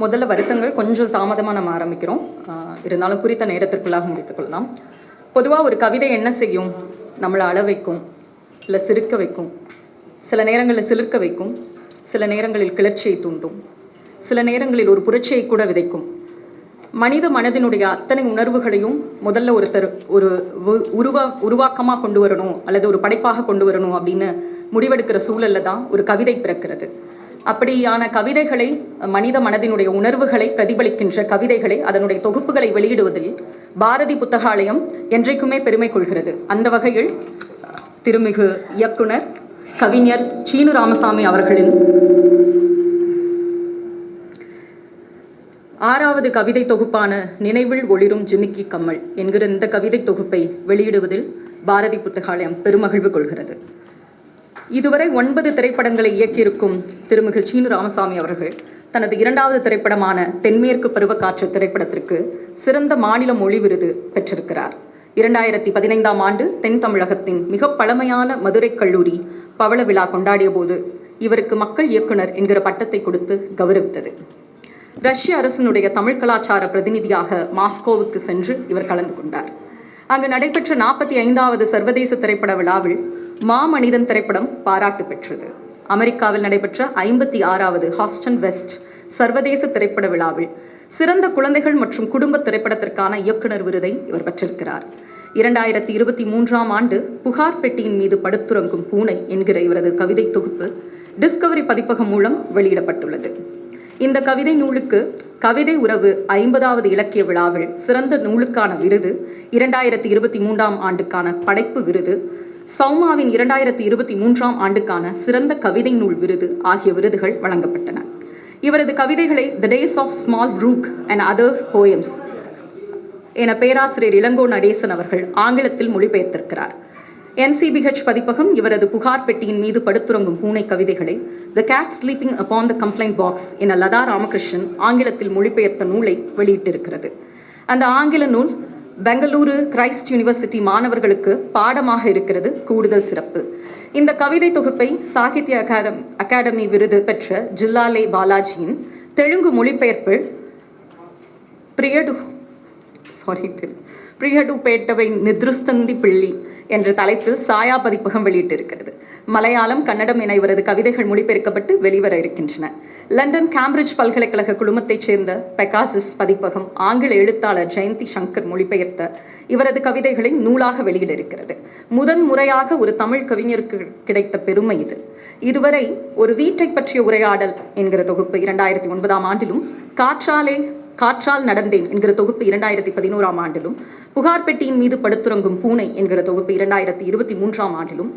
முதல்ல வருத்தங்கள், கொஞ்சம் தாமதமாக நம்ம ஆரம்பிக்கிறோம். இருந்தாலும் குறித்த நேரத்திற்குள்ளாக முடித்துக்கொள்ளலாம். பொதுவாக ஒரு கவிதை என்ன செய்யும்? நம்மளை அழ வைக்கும், இல்லை சிரிக்க வைக்கும், சில நேரங்களில் சிலிர்க்க வைக்கும், சில நேரங்களில் கிளர்ச்சியை தூண்டும், சில நேரங்களில் ஒரு புரட்சியை கூட விதைக்கும். மனித மனதினுடைய அத்தனை உணர்வுகளையும் முதல்ல ஒரு உருவாக்கமாக கொண்டு வரணும், அல்லது ஒரு படைப்பாக கொண்டு வரணும் அப்படின்னு முடிவெடுக்கிற சூழல்ல தான் ஒரு கவிதை பிறக்கிறது. அப்படியான கவிதைகளை, மனித மனதினுடைய உணர்வுகளை பிரதிபலிக்கின்ற கவிதைகளை, அதனுடைய தொகுப்புகளை வெளியிடுவதில் பாரதி புத்தகாலயம் என்றைக்குமே பெருமை கொள்கிறது. அந்த வகையில் திருமிகு இயக்குனர் கவிஞர் சீனு ராமசாமி அவர்களின் 6வது கவிதை தொகுப்பான நினைவில் ஒளிரும் ஜிமிக்கி கம்மல் என்கிற இந்த கவிதை தொகுப்பை வெளியிடுவதில் பாரதி புத்தகாலயம் பெருமகிழ்வு கொள்கிறது. இதுவரை 9 திரைப்படங்களை இயக்கியிருக்கும் திருமிகு சீனு ராமசாமி அவர்கள் தனது 2வது திரைப்படமான தென்மேற்கு பருவக்காற்று திரைப்படத்திற்கு சிறந்த மாநில மொழி விருது பெற்றிருக்கிறார். 2015ஆம் ஆண்டு தென் தமிழகத்தின் மிக பழமையான மதுரை கல்லூரி பவள விழா கொண்டாடிய போது இவருக்கு மக்கள் இயக்குனர் என்கிற பட்டத்தை கொடுத்து கௌரவித்தது. ரஷ்ய அரசினுடைய தமிழ் கலாச்சார பிரதிநிதியாக மாஸ்கோவுக்கு சென்று இவர் கலந்து கொண்டார். அங்கு நடைபெற்ற 45வது சர்வதேச திரைப்பட விழாவில் மாமனிதன் திரைப்படம் பாராட்டு பெற்றது. அமெரிக்காவில் நடைபெற்ற 56வது ஹாஸ்டன் வெஸ்ட் சர்வதேச திரைப்பட விழாவில் சிறந்த குழந்தைகள் மற்றும் குடும்ப திரைப்படத்திற்கான இயக்குனர் விருதை இவர் பெற்றிருக்கிறார். 2023ஆம் ஆண்டு புகார் பெட்டியின் மீது படுத்துறங்கும் பூனை என்கிற இவரது கவிதை தொகுப்பு டிஸ்கவரி பதிப்பகம் மூலம் வெளியிடப்பட்டுள்ளது. இந்த கவிதை நூலுக்கு கவிதை உறவு 50வது இலக்கிய விழாவில் சிறந்த நூலுக்கான விருது, 2023ஆம் ஆண்டுக்கான படைப்பு விருது, சௌமாவின் 2023ஆம் ஆண்டுக்கான சிறந்த கவிதை நூல் விருது ஆகிய விருதுகள் வழங்கப்பட்டன. இவரது கவிதைகளை the days of small brook and other poems என பேராசிரியர் இளங்கோ நடேசன் அவர்கள் ஆங்கிலத்தில் மொழிபெயர்த்திருக்கிறார். NCBH பதிப்பகம் இவரது புகார் பெட்டியின் மீது படுத்துறங்கும் பூனை கவிதைகளை the cat sleeping upon the complaint box என லதா ராமகிருஷ்ணன் ஆங்கிலத்தில் மொழிபெயர்த்த நூலை வெளியிட்டிருக்கிறது. அந்த ஆங்கில நூல் பெங்களூரு கிரைஸ்ட் யூனிவர்சிட்டி மாணவர்களுக்கு பாடமாக இருக்கிறது. கூடுதல் சிறப்பு, இந்த கவிதை தொகுப்பை சாகித்ய அகாடமி விருது பெற்ற ஜில்லாலே பாலாஜியின் தெலுங்கு மொழிபெயர்ப்பில் பிரியடு பேட்டவை நித்ருஸ்தந்தி பிள்ளி என்ற தலைப்பில் சாயா பதிப்பகம் வெளியிட்டிருக்கிறது. மலையாளம், கன்னடம் என இவரது கவிதைகள் மொழிபெயர்க்கப்பட்டு வெளிவர இருக்கின்றன. லண்டன் கேம்பிரிட்ஜ் பல்கலைக்கழக குழுமத்தைச் சேர்ந்த பெகாசிஸ் பதிப்பகம் ஆங்கில எழுத்தாளர் ஜெயந்தி சங்கர் மொழிபெயர்த்த இவரது கவிதைகளை நூலாக வெளியிட இருக்கிறது. முதன் முறையாக ஒரு தமிழ் கவிஞருக்கு கிடைத்த பெருமை இது. இதுவரை ஒரு வீட்டை பற்றிய உரையாடல் என்கிற தொகுப்பு 2009ஆம் ஆண்டிலும், காற்றால் நடந்தேன் என்கிற தொகுப்பு 2011ஆம் ஆண்டிலும், புகார் பெட்டியின் மீது படுத்துறங்கும் பூனை என்கிற தொகுப்பு 2023ஆம் ஆண்டிலும்,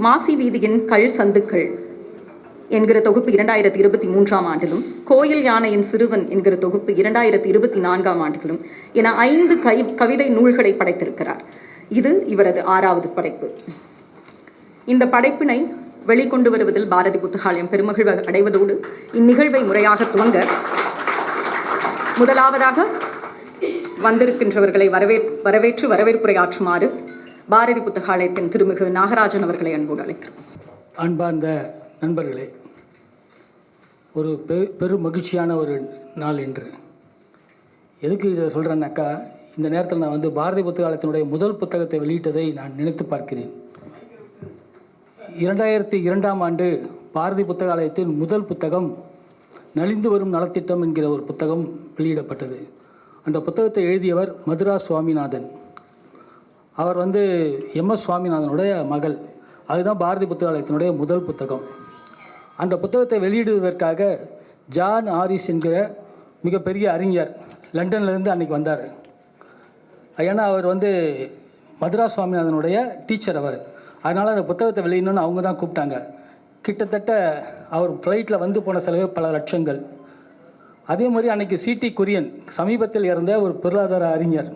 மாசி வீதியின் கல் சந்துக்கள் என்கிற தொகுப்பு 2023ஆம் ஆண்டிலும், கோயில் யானையின் சிறுவன் என்கிற தொகுப்பு 2024ஆம் ஆண்டிலும் என 5 கவிதை நூல்களை படைத்திருக்கிறார். இது இவரது 6வது படைப்பு. இந்த படைப்பினை வெளிக்கொண்டு வருவதில் பாரதி புத்தகாலயம் பெருமகிழ்வு அடைவதோடு இந்நிகழ்வை முறையாக துவங்க முதலாவதாக வந்திருக்கின்றவர்களை வரவேற்று வரவேற்புரையாற்றுமாறு பாரதி புத்தகாலயத்தின் திருமிகு நாகராஜன் அவர்களை அன்போடு அழைக்கிறோம். அன்பார்ந்த நண்பர்களே, ஒரு பெரும் மகிழ்ச்சியான ஒரு நாள் இன்று. எதுக்கு இதை சொல்கிறேன்னாக்கா, இந்த நேரத்தில் நான் பாரதி புத்தகாலயத்தினுடைய முதல் புத்தகத்தை வெளியிட்டதை நான் நினைத்து பார்க்கிறேன். 2002ஆம் ஆண்டு பாரதி புத்தகாலயத்தின் முதல் புத்தகம் நலிந்து வரும் நலத்திட்டம் என்கிற ஒரு புத்தகம் வெளியிடப்பட்டது. அந்த புத்தகத்தை எழுதியவர் மதுரா சுவாமிநாதன். அவர் MS சுவாமிநாதனுடைய மகள். அதுதான் பாரதி புத்தகாலயத்தினுடைய முதல் புத்தகம். அந்த புத்தகத்தை வெளியிடுவதற்காக ஜான் ஆரிஸ் என்கிற மிகப்பெரிய அறிஞர் லண்டன்லேருந்து அன்றைக்கி வந்தார். ஏன்னா அவர் மதுரா சுவாமிநாதனுடைய டீச்சர் அவர். அதனால் அந்த புத்தகத்தை வெளியிடணும்னு அவங்க தான் கூப்பிட்டாங்க. கிட்டத்தட்ட அவர் ஃப்ளைட்டில் போன செலவு பல லட்சங்கள். அதே மாதிரி அன்றைக்கி C.T. குரியன், சமீபத்தில் இறந்த ஒரு பொருளாதார அறிஞர்,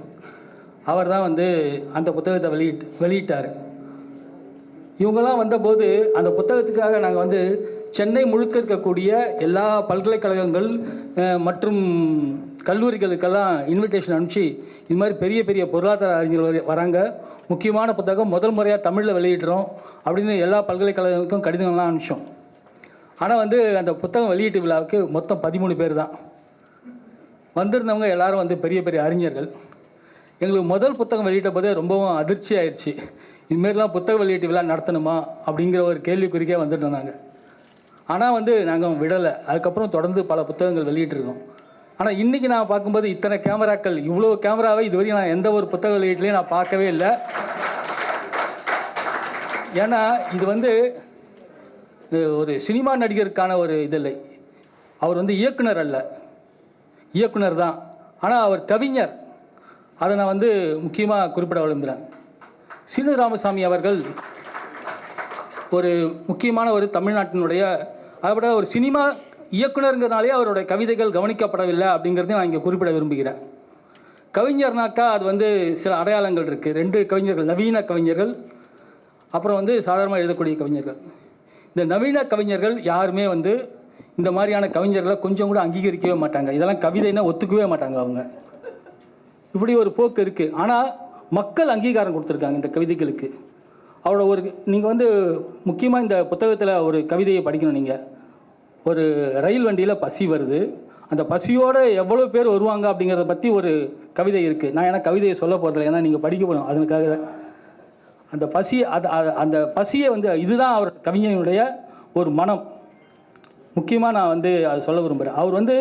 அவர் தான் அந்த புத்தகத்தை வெளியிட்டார். இவங்கெல்லாம் வந்தபோது அந்த புத்தகத்துக்காக நாங்கள் சென்னை முழுக்க இருக்கக்கூடிய எல்லா பல்கலைக்கழகங்கள் மற்றும் கல்லூரிகளுக்கெல்லாம் இன்விடேஷன் அனுப்பிச்சு, இது மாதிரி பெரிய பெரிய பொருளாதார அறிஞர்கள் வராங்க, முக்கியமான புத்தகம் முதல் முறையாக தமிழில் வெளியிடுறோம் அப்படின்னு எல்லா பல்கலைக்கழகங்களுக்கும் கடிதங்கள்லாம் அனுப்பிச்சோம். ஆனால் வந்து அந்த புத்தகம் வெளியீட்டு விழாவுக்கு மொத்தம் 13 பேர் தான் வந்திருந்தவங்க. எல்லாரும் வந்து பெரிய பெரிய அறிஞர்கள். எங்களுக்கு முதல் புத்தகம் வெளியிட்ட போதே ரொம்பவும் அதிர்ச்சி ஆயிடுச்சு. இதுமாரிலாம் புத்தக வெளியீட்டு விழா நடத்தணுமா அப்படிங்கிற ஒரு கேள்விக்குறிக்கே வந்துட்டோம் நாங்கள். ஆனால் வந்து நாங்கள் விடலை. அதுக்கப்புறம் தொடர்ந்து பல புத்தகங்கள் வெளியிட்டிருக்கோம். ஆனால் இன்றைக்கி நான் பார்க்கும்போது இத்தனை கேமராக்கள், இவ்வளோ கேமராவை இதுவரையும் நான் எந்த ஒரு புத்தக வெளியீட்லையும் நான் பார்க்கவே இல்லை. ஏன்னா இது வந்து ஒரு சினிமா நடிகருக்கான ஒரு இதில்லை. அவர் வந்து இயக்குனர் அல்ல, இயக்குனர் தான். ஆனால் அவர் கவிஞர். அதை நான் வந்து முக்கியமாக குறிப்பிட விரும்புகிறேன். சீனு ராமசாமி அவர்கள் ஒரு முக்கியமான ஒரு தமிழ்நாட்டினுடைய, அதை ஒரு சினிமா இயக்குனருங்கிறனாலே அவருடைய கவிதைகள் கவனிக்கப்படவில்லை அப்படிங்கிறதையும் நான் இங்கே குறிப்பிட விரும்புகிறேன். கவிஞர்னாக்கா அது வந்து சில அடையாளங்கள் இருக்குது. 2 கவிஞர்கள், நவீன கவிஞர்கள், அப்புறம் வந்து சாதாரணமாக எழுதக்கூடிய கவிஞர்கள். இந்த நவீன கவிஞர்கள் யாருமே வந்து இந்த மாதிரியான கவிஞர்களை கொஞ்சம் கூட அங்கீகரிக்கவே மாட்டாங்க. இதெல்லாம் கவிதைன்னா ஒத்துக்கவே மாட்டாங்க அவங்க. இப்படி ஒரு போக்கு இருக்குது. ஆனால் மக்கள் அங்கீகாரம் கொடுத்துருக்காங்க இந்த கவிதைகளுக்கு. அவரோட ஒரு நீங்கள் வந்து முக்கியமாக இந்த புத்தகத்தில் ஒரு கவிதையை படிக்கணும். நீங்கள் ஒரு ரயில் வண்டியில் பசி வருது, அந்த பசியோடு எவ்வளோ பேர் வருவாங்க அப்படிங்கிறத பற்றி ஒரு கவிதை இருக்குது. நான் ஏன்னா கவிதையை சொல்ல போகிறதில்ல, ஏன்னா நீங்கள் படிக்க போகணும். அதுக்காக அந்த பசி, அந்த பசியை வந்து இதுதான் அவர் கவிஞனுடைய ஒரு மனம். முக்கியமாக நான் வந்து அதை சொல்ல விரும்புகிறேன். அவர் வந்து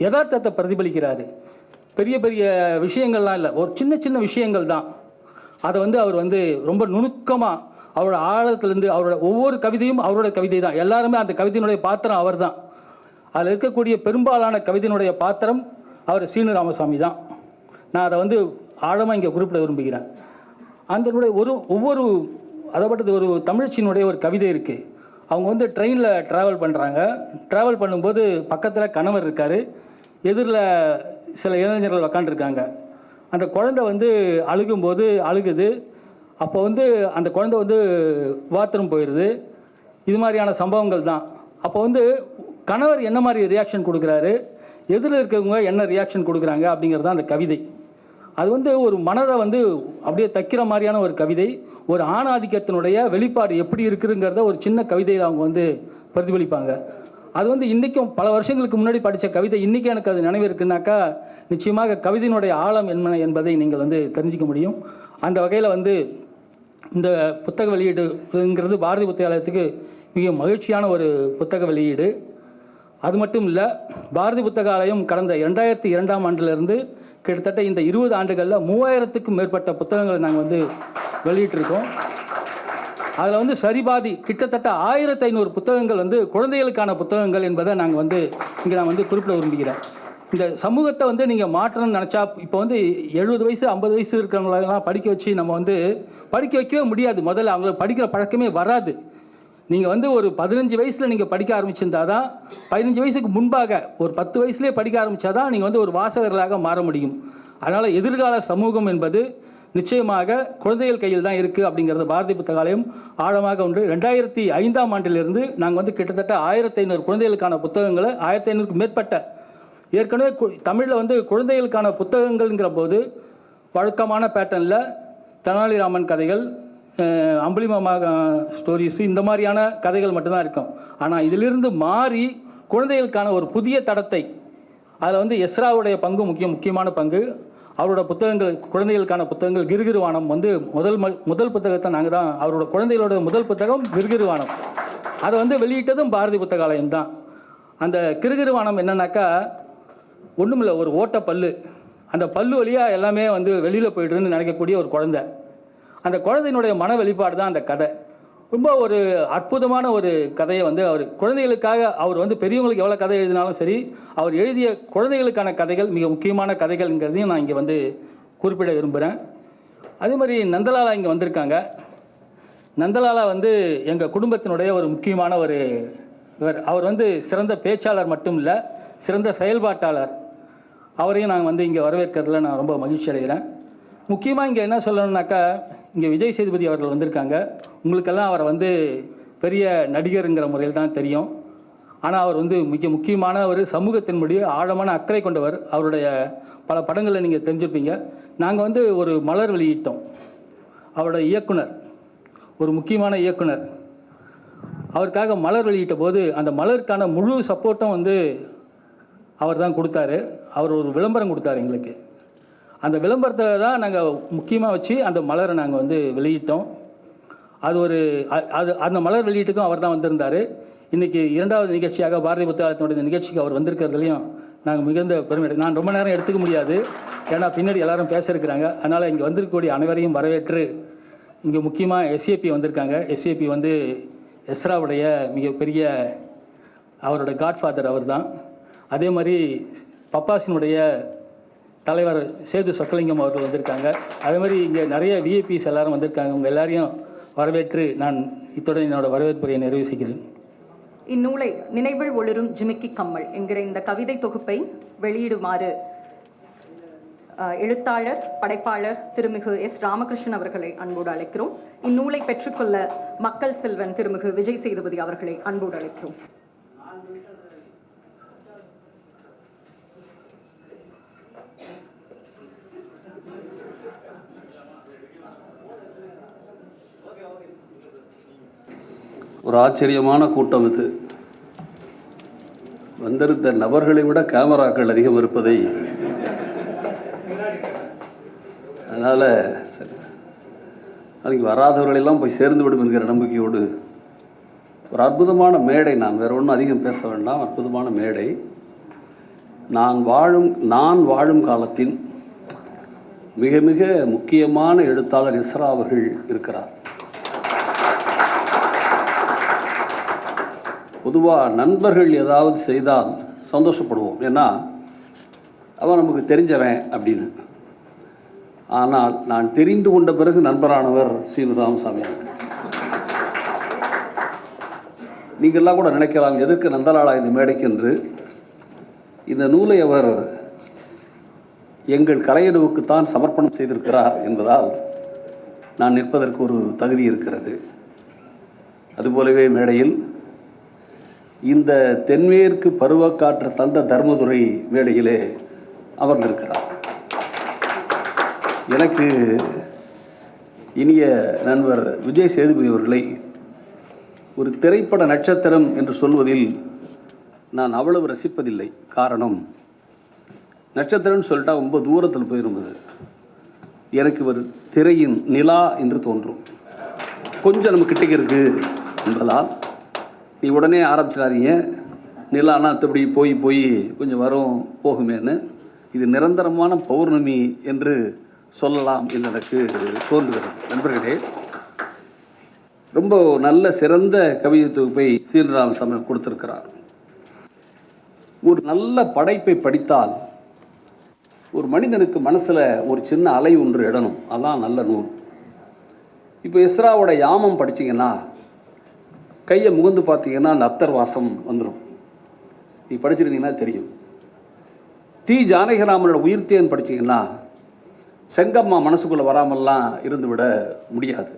யதார்த்தத்தை பிரதிபலிக்கிறாரு. பெரிய பெரிய விஷயங்கள்லாம் இல்லை, ஒரு சின்ன சின்ன விஷயங்கள் தான். அதை வந்து அவர் வந்து ரொம்ப நுணுக்கமாக அவரோட ஆழத்துலேருந்து, அவரோட ஒவ்வொரு கவிதையும் அவரோட கவிதை தான். எல்லாருமே அந்த கவிதையினுடைய பாத்திரம் அவர் தான். அதில் இருக்கக்கூடிய பெரும்பாலான கவிதையினுடைய பாத்திரம் அவர் சீனு ராமசாமி தான். நான் அதை வந்து ஆழமாக இங்கே குறிப்பிட விரும்புகிறேன். அதனுடைய ஒவ்வொரு அதைப்பட்டது ஒரு தமிழச்சியினுடைய ஒரு கவிதை இருக்குது. அவங்க வந்து ட்ரெயினில் ட்ராவல் பண்ணுறாங்க. ட்ராவல் பண்ணும்போது பக்கத்தில் கணவர் இருக்கார், எதிரில் சில இளைஞர்கள் உக்காண்டிருக்காங்க. அந்த குழந்தை வந்து அழுகும்போது அழுகுது. அப்போ வந்து அந்த குழந்தை வந்து பாத்ரூம் போயிடுது. இது மாதிரியான சம்பவங்கள் தான். அப்போ வந்து கணவர் என்ன மாதிரி ரியாக்ஷன் கொடுக்குறாரு, எதிரில் இருக்கவங்க என்ன ரியாக்ஷன் கொடுக்குறாங்க அப்படிங்கிறது தான் அந்த கவிதை. அது வந்து ஒரு மனதை வந்து அப்படியே தைக்கிற மாதிரியான ஒரு கவிதை. ஒரு ஆணாதிக்கத்தினுடைய வெளிப்பாடு எப்படி இருக்குதுங்கிறத ஒரு சின்ன கவிதையில் அவங்க வந்து பிரதிபலிப்பாங்க. அது வந்து இன்றைக்கும் பல வருஷங்களுக்கு முன்னாடி படித்த கவிதை இன்றைக்கி எனக்கு அது நினைவு இருக்குன்னாக்கா நிச்சயமாக கவிதையினுடைய ஆழம் என்ன என்பதை நீங்கள் வந்து தெரிஞ்சிக்க முடியும். அந்த வகையில் வந்து இந்த புத்தக வெளியீடுங்கிறது பாரதி புத்தகாலயத்துக்கு மிக மகிழ்ச்சியான ஒரு புத்தக வெளியீடு. அது மட்டும் இல்லை, பாரதி புத்தகாலயம் கடந்த 2002ஆம் ஆண்டிலிருந்து கிட்டத்தட்ட இந்த 20 ஆண்டுகளில் 3000க்கும் மேற்பட்ட புத்தகங்களை நாங்கள் வந்து வெளியிட்டிருக்கோம். அதில் வந்து சரிபாதி கிட்டத்தட்ட 1500 புத்தகங்கள் வந்து குழந்தைகளுக்கான புத்தகங்கள் என்பதை நாங்கள் வந்து இங்கே நான் வந்து குறிப்பிட விரும்புகிறேன். இந்த சமூகத்தை வந்து நீங்கள் மாற்றணும்னு நினச்சா, இப்போ வந்து 70 வயசு 50 வயசு இருக்கிறவங்களெல்லாம் படிக்க வச்சு நம்ம வந்து படிக்க வைக்கவே முடியாது. முதல்ல அவங்களுக்கு படிக்கிற பழக்கமே வராது. நீங்கள் வந்து ஒரு 15 வயசில் நீங்கள் படிக்க ஆரம்பிச்சிருந்தா தான், 15 வயசுக்கு முன்பாக ஒரு 10 வயசுலேயே படிக்க ஆரம்பித்தா தான் நீங்கள் வந்து ஒரு வாசகர்களாக மாற முடியும். அதனால் எதிர்கால சமூகம் என்பது நிச்சயமாக குழந்தைகள் கையில் தான் இருக்குது அப்படிங்கிறது பாரதி புத்தகாலயம் ஆழமாக உண்டு. 2005ஆம் ஆண்டிலிருந்து நாங்கள் வந்து கிட்டத்தட்ட 1500 குழந்தைகளுக்கான புத்தகங்களை, 1500க்கும் மேற்பட்ட, ஏற்கனவே தமிழில் வந்து குழந்தைகளுக்கான புத்தகங்கள்ங்கிற போது வழக்கமான பேட்டர்னில் தெனாலிராமன் கதைகள், அம்புலிமாமா ஸ்டோரிஸ், இந்த மாதிரியான கதைகள் மட்டும்தான் இருக்கும். ஆனால் இதிலிருந்து மாறி குழந்தைகளுக்கான ஒரு புதிய தடத்தை, அதில் வந்து எஸ்ராவுடைய பங்கு முக்கியமான பங்கு. அவரோட புத்தகங்கள், குழந்தைகளுக்கான புத்தகங்கள், கிருகிருவானம் வந்து முதல் புத்தகத்தை நாங்கள் தான், அவரோட குழந்தைகளோட முதல் புத்தகம் கிருகிருவானம். அதை வந்து வெளியிட்டதும் பாரதி புத்தகாலயம் தான். அந்த கிருகிருவானம் என்னன்னாக்கா ஒன்றுமில்லை, ஒரு ஓட்ட பல்லு, அந்த பல்லு வழியாக எல்லாமே வந்து வெளியில் போய்ட்டுன்னு நினைக்கக்கூடிய ஒரு குழந்தை. அந்த குழந்தையினுடைய மன வெளிப்பாடு தான் அந்த கதை. ரொம்ப ஒரு அற்புதமான ஒரு கதையை வந்து அவர் குழந்தைகளுக்காக, அவர் வந்து பெரியவங்களுக்கு எவ்வளோ கதை எழுதினாலும் சரி, அவர் எழுதிய குழந்தைகளுக்கான கதைகள் மிக முக்கியமான கதைகள்ங்கிறதையும் நான் இங்கே வந்து குறிப்பிட விரும்புகிறேன். அதே மாதிரி நந்தலாலா இங்கே வந்திருக்காங்க. நந்தலாலா வந்து எங்கள் குடும்பத்தினுடைய ஒரு முக்கியமான ஒரு அவர் வந்து சிறந்த பேச்சாளர் மட்டும் இல்லை, சிறந்த செயல்பாட்டாளர். அவரையும் நான் வந்து இங்கே வரவேற்கிறதுல நான் ரொம்ப மகிழ்ச்சி அடைகிறேன். முக்கியமாக இங்கே என்ன சொல்லணுன்னாக்கா, இங்கே விஜய் சேதுபதி அவர்கள் வந்திருக்காங்க. உங்களுக்கெல்லாம் அவரை வந்து பெரிய நடிகருங்கிற முறையில் தான் தெரியும். ஆனால் அவர் வந்து மிக முக்கியமான ஒரு சமூகத்தினுடைய ஆழமான அக்கறை கொண்டவர். அவருடைய பல படங்களை நீங்கள் தெரிஞ்சிருப்பீங்க. நாங்கள் வந்து ஒரு மலர் வெளியிட்டோம். அவரோட இயக்குனர், ஒரு முக்கியமான இயக்குனர், அவருக்காக மலர் வெளியிட்ட போது அந்த மலருக்கான முழு சப்போர்ட்டும் வந்து அவர் தான் கொடுத்தாரு. அவர் ஒரு விளம்பரம் கொடுத்தாரு எங்களுக்கு. அந்த விளம்பரத்தை தான் நாங்கள் முக்கியமாக வச்சு அந்த மலரை நாங்கள் வந்து வெளியிட்டோம். அது ஒரு அந்த மலர் வெளியீட்டுக்கும் அவர் தான் வந்திருந்தார். இன்றைக்கி 2வது நிகழ்ச்சியாக பாரதி புத்தகாலயத்தினுடைய இந்த நிகழ்ச்சிக்கு அவர் வந்திருக்கிறதுலையும் நாங்கள் மிகுந்த பெருமை. நான் ரொம்ப நேரம் எடுத்துக்க முடியாது, ஏன்னா பின்னாடி எல்லாரும் பேச இருக்கிறாங்க. அதனால் இங்கே வந்திருக்கக்கூடிய அனைவரையும் வரவேற்று, இங்கே முக்கியமாக எஸ்ஏபி வந்திருக்காங்க. எஸ்ஏபி வந்து எஸ்ராவுடைய மிகப்பெரிய அவரோட காட்ஃபாதர் அவர் தான். அதே மாதிரி பப்பாசினுடைய தலைவர் சேது சொக்கலிங்கம் அவர்கள் வந்திருக்காங்க. அதே மாதிரி இங்கே நிறைய விஐபிஸ் எல்லாரும் வந்திருக்காங்க. உங்கள் எல்லாரையும் வரவேற்று நான் இத்துடன் என்னோட வரவேற்புரையை நிறைவு செய்கிறேன். இந்நூலை நினைவில் ஒளிரும் ஜிமிக்கி கம்மல் என்கிற இந்த கவிதை தொகுப்பை வெளியிடுமாறு எழுத்தாளர் படைப்பாளர் திருமிகு எஸ். ராமகிருஷ்ணன் அவர்களை அன்போடு அழைக்கிறோம். இந்நூலை பெற்றுக்கொள்ள மக்கள் செல்வன் திருமிகு விஜய் சேதுபதி அவர்களை அன்போடு அழைக்கிறோம். ஒரு ஆச்சரியமான கூட்டம் இது. வந்திருந்த நபர்களை விட கேமராக்கள் அதிகம் இருப்பதை, அதனால் சரி நாளைக்கு வராதவர்களெல்லாம் போய் சேர்ந்து விடும் என்கிற நம்பிக்கையோடு ஒரு அற்புதமான மேடை. நான் வேறு ஒன்றும் அதிகம் பேச வேண்டாம். அற்புதமான மேடை. நான் வாழும் காலத்தின் மிக மிக முக்கியமான எழுத்தாளர் எஸ்ரா அவர்கள் இருக்கிறார். பொதுவாக நண்பர்கள் ஏதாவது செய்தால் சந்தோஷப்படுவோம், ஏன்னா அவன் நமக்கு தெரிஞ்சவன் அப்படின்னு. ஆனால் நான் தெரிந்து கொண்ட பிறகு நண்பரானவர் சீனு ராமசாமி. நீங்கள்லாம் கூட நினைக்கலாம், எதற்கு நந்தலாலா இந்த மேடைக்கு என்று. இந்த நூலை அவர் எங்கள் கலையுறவுக்குத்தான் சமர்ப்பணம் செய்திருக்கிறார் என்பதால் நான் நிற்பதற்கு ஒரு தகுதி இருக்கிறது. அதுபோலவே மேடையில் இந்த தென்மேற்கு பருவக்காற்று தந்த தர்மதுரை மேடையிலே அமர்ந்திருக்கிறார். எனக்கு இனிய நண்பர் விஜய் சேதுபதி அவர்களை ஒரு திரைப்பட நட்சத்திரம் என்று சொல்வதில் நான் அவ்வளவு ரசிப்பதில்லை. காரணம், நட்சத்திரம்னு சொல்லிட்டா ரொம்ப தூரத்தில் போயிருந்தது. எனக்கு ஒரு திரையின் நிலா என்று தோன்றும். கொஞ்சம் நம்ம கிட்டக்கு இருக்குது என்பதால் நீ உடனே ஆரம்பிச்சிடாதீங்க, நிலானா அத்தபடி போய் கொஞ்சம் வரும் போகுமேன்னு. இது நிரந்தரமான பௌர்ணமி என்று சொல்லலாம் என்று எனக்கு தோன்றுகிறது. நண்பர்களே, ரொம்ப நல்ல சிறந்த கவிதை தொகுப்பை சீனு ராமசாமி கொடுத்திருக்கிறார். ஒரு நல்ல படைப்பை படித்தால் ஒரு மனிதனுக்கு மனசில் ஒரு சின்ன அலை ஒன்று இடணும். அதான் நல்ல நூல். இப்போ எஸ்ராவோட யாமம் படிச்சிங்கன்னா கையை முகந்து பார்த்தீங்கன்னா அந்த அத்தர் வாசம் வந்துடும். நீ படிச்சிருந்தீங்கன்னா தெரியும். தி ஜானகிராமனோட உயிர்த்தேன் படிச்சிங்கன்னா செங்கம்மா மனசுக்குள்ளே வராமல்லாம் இருந்து விட முடியாது.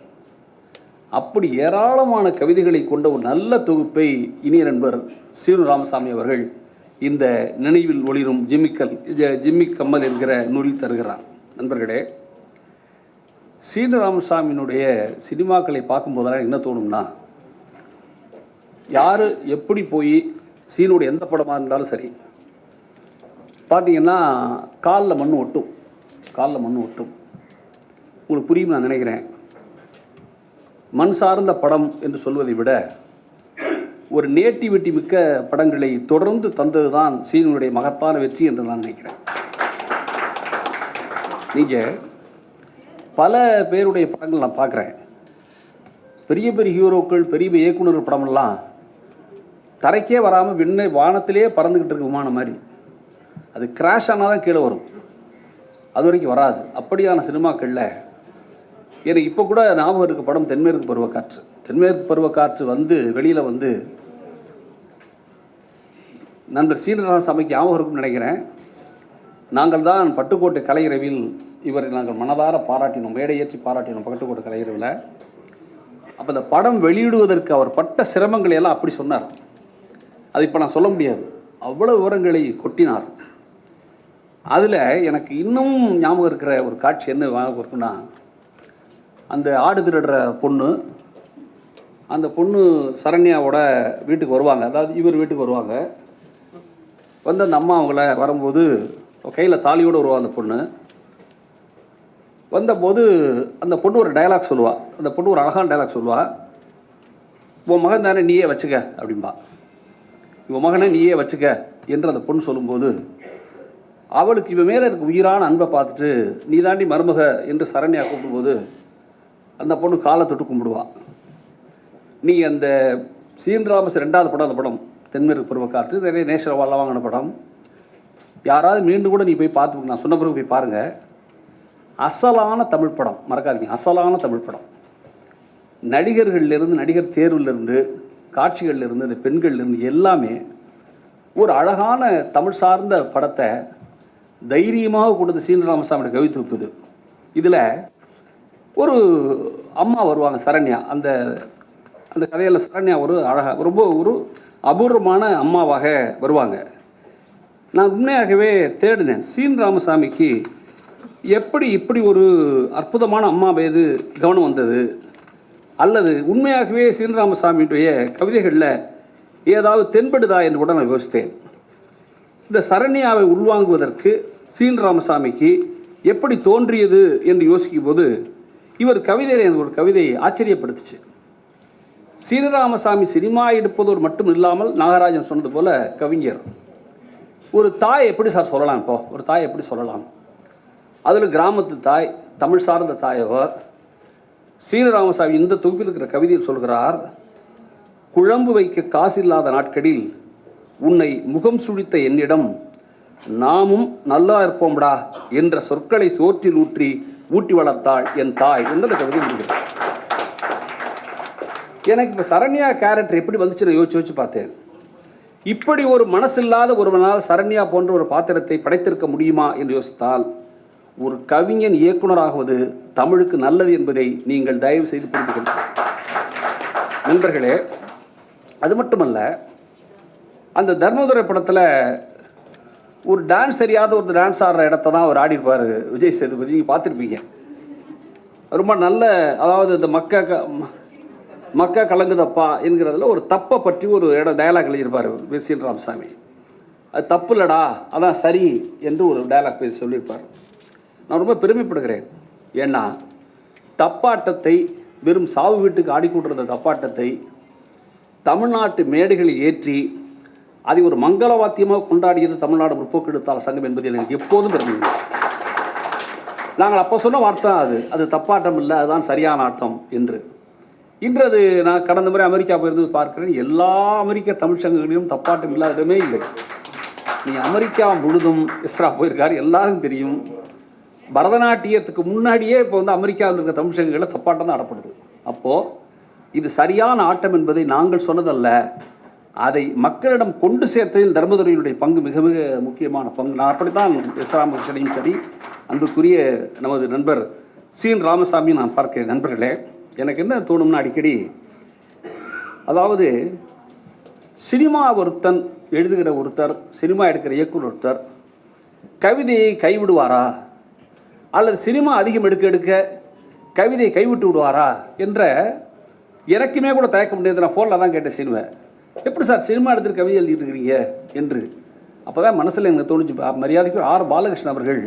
அப்படி ஏராளமான கவிதைகளை கொண்ட ஒரு நல்ல தொகுப்பை இனிய நண்பர் சீனு ராமசாமி அவர்கள் இந்த நினைவில் ஒளிரும் ஜிம்மி கம்மல் என்கிற நூலில் தருகிறார். நண்பர்களே, சீனு ராமசாமியினுடைய சினிமாக்களை பார்க்கும்போதெல்லாம் என்ன தோணும்னா, யார் எப்படி போய் சீனுடைய எந்த படமாக இருந்தாலும் சரி பார்த்தீங்கன்னா காலில் மண் ஒட்டும். உங்களுக்கு புரியும் நான் நினைக்கிறேன். மண் சார்ந்த படம் என்று சொல்வதை விட ஒரு நேட்டிவிட்டி மிக்க படங்களை தொடர்ந்து தந்தது தான் சீனுடைய மகத்தான வெற்றி என்று நான் நினைக்கிறேன். நீங்கள் பல பேருடைய படங்கள் நான் பார்க்குறேன். பெரிய பெரிய ஹீரோக்கள், பெரிய பெரிய இயக்குனர் படமெல்லாம் தரைக்கே வராமல் வானத்திலே பறந்துக்கிட்டு இருக்க விமானம் மாதிரி. அது கிராஷ் ஆனால் தான் கீழே வரும், அது வரைக்கும் வராது. அப்படியான சினிமாக்களில் எனக்கு இப்போ கூட ஞாபகம் இருக்க படம் தென்மேற்கு பருவக்காற்று வந்து வெளியில் வந்து நண்பர் சீனு ராமசாமிக்கு ஞாபகம் இருக்குன்னு நினைக்கிறேன். நாங்கள் தான் பட்டுக்கோட்டை கலையரவில் இவரை நாங்கள் மனதார பாராட்டினோம், மேடை ஏற்றி பாராட்டினோம் பட்டுக்கோட்டை கலையரவில். அப்போ இந்த படம் வெளியிடுவதற்கு அவர் பட்ட சிரமங்களை எல்லாம் அப்படி சொன்னார். அது இப்போ நான் சொல்ல முடியாது, அவ்வளோ விவரங்களை கொட்டினார். அதில் எனக்கு இன்னும் ஞாபகம் இருக்கிற ஒரு காட்சி என்ன ஞாபகம் இருக்குன்னா, அந்த ஆடு திருடுற பொண்ணு அந்த பொண்ணு சரண்யாவோட வீட்டுக்கு வருவாங்க, அதாவது இவர் வீட்டுக்கு வருவாங்க. வந்து அந்த அம்மா அவங்கள வரும்போது கையில் தாலியோடு வருவா அந்த பொண்ணு. வந்தபோது அந்த பொண்ணு ஒரு டயலாக் சொல்லுவாள். அந்த பொண்ணு ஒரு அழகான டயலாக் சொல்லுவாள். உன் மகன் தானே, நீயே வச்சுக்க அப்படின்பா. இவன் மகனை நீயே வச்சுக்க என்று அந்த பொண்ணு சொல்லும்போது அவளுக்கு இவன் மேலே இருக்க உயிரான அன்பை பார்த்துட்டு நீ தாண்டி மருமக என்று சரண்யா கூப்பிடும்போது அந்த பொண்ணு காலை தொட்டு கும்பிடுவாள். நீ அந்த சீன்ராமஸ் 2வது படம், அந்த படம் தென்மேற்கு பருவக்காற்று, நிறைய நேஷனல் அவார்ட்லாம் வாங்கின படம். யாராவது மீண்டும் கூட நீ போய் பார்த்து, நான் சொன்ன பிறகு போய் பாருங்கள். அசலான தமிழ் படம், மறக்காதீங்க, அசலான தமிழ் படம். நடிகர்கள்லேருந்து, நடிகர் தேர்விலிருந்து, காட்சிகள்லேருந்து, இந்த பெண்கள்லேருந்து எல்லாமே ஒரு அழகான தமிழ் சார்ந்த படத்தை தைரியமாக கொடுத்து சீனிவாசராமசாமியோட கவி தொகுப்புது. இதில் ஒரு அம்மா வருவாங்க, சரண்யா. அந்த அந்த கதையில் சரண்யா ஒரு அழகாக ரொம்ப ஒரு அபூர்வமான அம்மாவாக வருவாங்க. நான் உண்மையாகவே தேடினேன், சீன் ராமசாமிக்கு எப்படி இப்படி ஒரு அற்புதமான அம்மா மீது கவனம் வந்தது, அல்லது உண்மையாகவே சீன் ராமசாமியுடைய கவிதைகளில் ஏதாவது தென்படுதா என்று கூட நான் யோசித்தேன். இந்த சரண்யாவை உள்வாங்குவதற்கு சீன் ராமசாமிக்கு எப்படி தோன்றியது என்று யோசிக்கும் போது இவர் கவிதையில் எனக்கு ஒரு கவிதை ஆச்சரியப்படுத்துச்சு. சீனிராமசாமி சினிமா எடுப்பதோடு மட்டும் இல்லாமல், நாகராஜன் சொன்னது போல கவிஞர். ஒரு தாய் எப்படி சார் சொல்லலாம்? இப்போ ஒரு தாய் எப்படி சொல்லலாம்? அதில் கிராமத்து தாய், தமிழ் சார்ந்த தாயவோ. சீனிராமசாமி இந்த தொகுப்பில் இருக்கிற கவிதையில் சொல்கிறார், குழம்பு வைக்க காசு இல்லாத நாட்களில் உன்னை முகம் சுழித்த என்னிடம் நாமும் நல்லா இருப்போம்டா என்ற சொற்களை சோற்றில் ஊட்டி வளர்த்தாள் என் தாய் என்ற கவிதை முடிகிறது. எனக்கு இப்போ சரண்யா கேரக்டர் எப்படி வந்துச்சு நான் யோசிச்சு பார்த்தேன். இப்படி ஒரு மனசில்லாத ஒருவனால் சரண்யா போன்ற ஒரு பாத்திரத்தை படைத்திருக்க முடியுமா என்று யோசித்தால், ஒரு கவிஞன் இயக்குனராகுவது தமிழுக்கு நல்லது என்பதை நீங்கள் தயவு செய்து புரிந்து கொள்ளுங்கள் நண்பர்களே. அது மட்டுமல்ல, அந்த தர்மதுரை படத்தில் ஒரு டான்ஸ் தெரியாத ஒரு டான்ஸ் ஆடுற இடத்த தான் அவர் ஆடிருப்பார் விஜய் சேதுபதி. நீங்கள் பார்த்துருப்பீங்க. ரொம்ப நல்ல, அதாவது இந்த மக்கா கலங்குதப்பா என்கிறதுல ஒரு தப்பை பற்றி ஒரு டயலாக் எழுதியிருப்பார் சீன் ராமசாமி. அது தப்பு இல்லடா, அதான் சரி என்று ஒரு டயலாக் பேசி சொல்லியிருப்பார். நான் ரொம்ப பெருமைப்படுகிறேன். ஏன்னா தப்பாட்டத்தை, வெறும் சாவு வீட்டுக்கு ஆடிக்கொண்டிருந்த தப்பாட்டத்தை தமிழ்நாட்டு மேடைகளில் ஏற்றி அதை ஒரு மங்கள வாத்தியமாக கொண்டாடியது தமிழ்நாடு முற்போக்கு எழுத்தாளர் சங்கம் என்பதில் எனக்கு எப்போதும் பெருமை. நாங்கள் அப்போ சொன்ன வார்த்தை அது தப்பாட்டம் இல்லை, அதுதான் சரியான ஆட்டம் என்று. இன்றது நான் கடந்த முறை அமெரிக்கா போயிருந்து பார்க்கிறேன், எல்லா அமெரிக்க தமிழ் சங்கங்களிலும் தப்பாட்டம் இல்லாதமே இல்லை. நீ அமெரிக்கா முழுதும் எஸ்ரா போயிருக்காரு, எல்லாருக்கும் தெரியும். பரதநாட்டியத்துக்கு முன்னாடியே இப்போ அமெரிக்காவில் இருக்கிற தமிழ் சங்கங்களில் தப்பாட்டம் தான் ஆடப்படுது. அப்போது இது சரியான ஆட்டம் என்பதை நாங்கள் சொன்னதல்ல, அதை மக்களிடம் கொண்டு சேர்த்ததில் தர்மதுரையினுடைய பங்கு மிக மிக முக்கியமான பங்கு. நான் அப்படித்தான் எஸ் ராமகிருஷ்ணனையும் சரி, அன்புக்குரிய நமது நண்பர் சீன் ராமசாமியும் நான் பார்க்கிறேன். நண்பர்களே, எனக்கு என்ன தோணும்னா, அடிக்கடி, அதாவது சினிமா ஒருத்தன் எழுதுகிற ஒருத்தர், சினிமா எடுக்கிற இயக்குனர் ஒருத்தர் கவிதையை கைவிடுவாரா, அல்லது சினிமா அதிகம் எடுக்க கவிதையை கைவிட்டு விடுவாரா என்ற எனக்குமே கூட தயக்க முடியாது. நான் ஃபோனில் தான் கேட்டேன் சினிமா, எப்படி சார் சினிமா எடுத்துகிட்டு கவிதை எழுதிட்டு இருக்கிறீங்க என்று. அப்போ தான் மனசில் எனக்கு தோணுச்சு. மரியாதைக்கு ஆர் பாலகிருஷ்ணன் அவர்கள்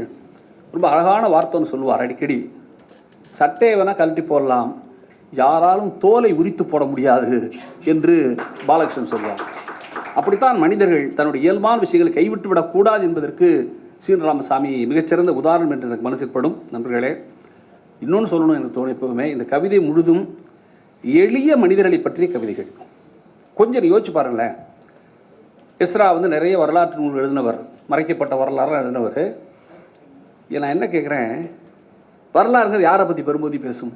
ரொம்ப அழகான வார்த்தைன்னு சொல்லுவார் அடிக்கடி, சட்டையை வேணால் கழட்டி போடலாம், யாராலும் தோலை உரித்து போட முடியாது என்று பாலகிருஷ்ணன் சொல்வார். அப்படித்தான் மனிதர்கள் தன்னுடைய இயல்பான விஷயங்களை கைவிட்டு விடக்கூடாது என்பதற்கு சீனிராமசாமி மிகச்சிறந்த உதாரணம் என்று எனக்கு மனசிற்படும். நண்பர்களே, இன்னொன்று சொல்லணும் எனக்கு தோணும் எப்பவுமே, இந்த கவிதை முழுதும் எளிய மனிதர்களை பற்றிய கவிதைகள். கொஞ்சம் யோசிச்சு பாருங்களேன். எஸ்ரா நிறைய வரலாற்று நூல் எழுதினவர், மறைக்கப்பட்ட வரலாறுலாம் எழுதினவர். நான் என்ன கேட்குறேன், வரலாறுங்கிறது யாரை பற்றி பெரும்போதி பேசும்?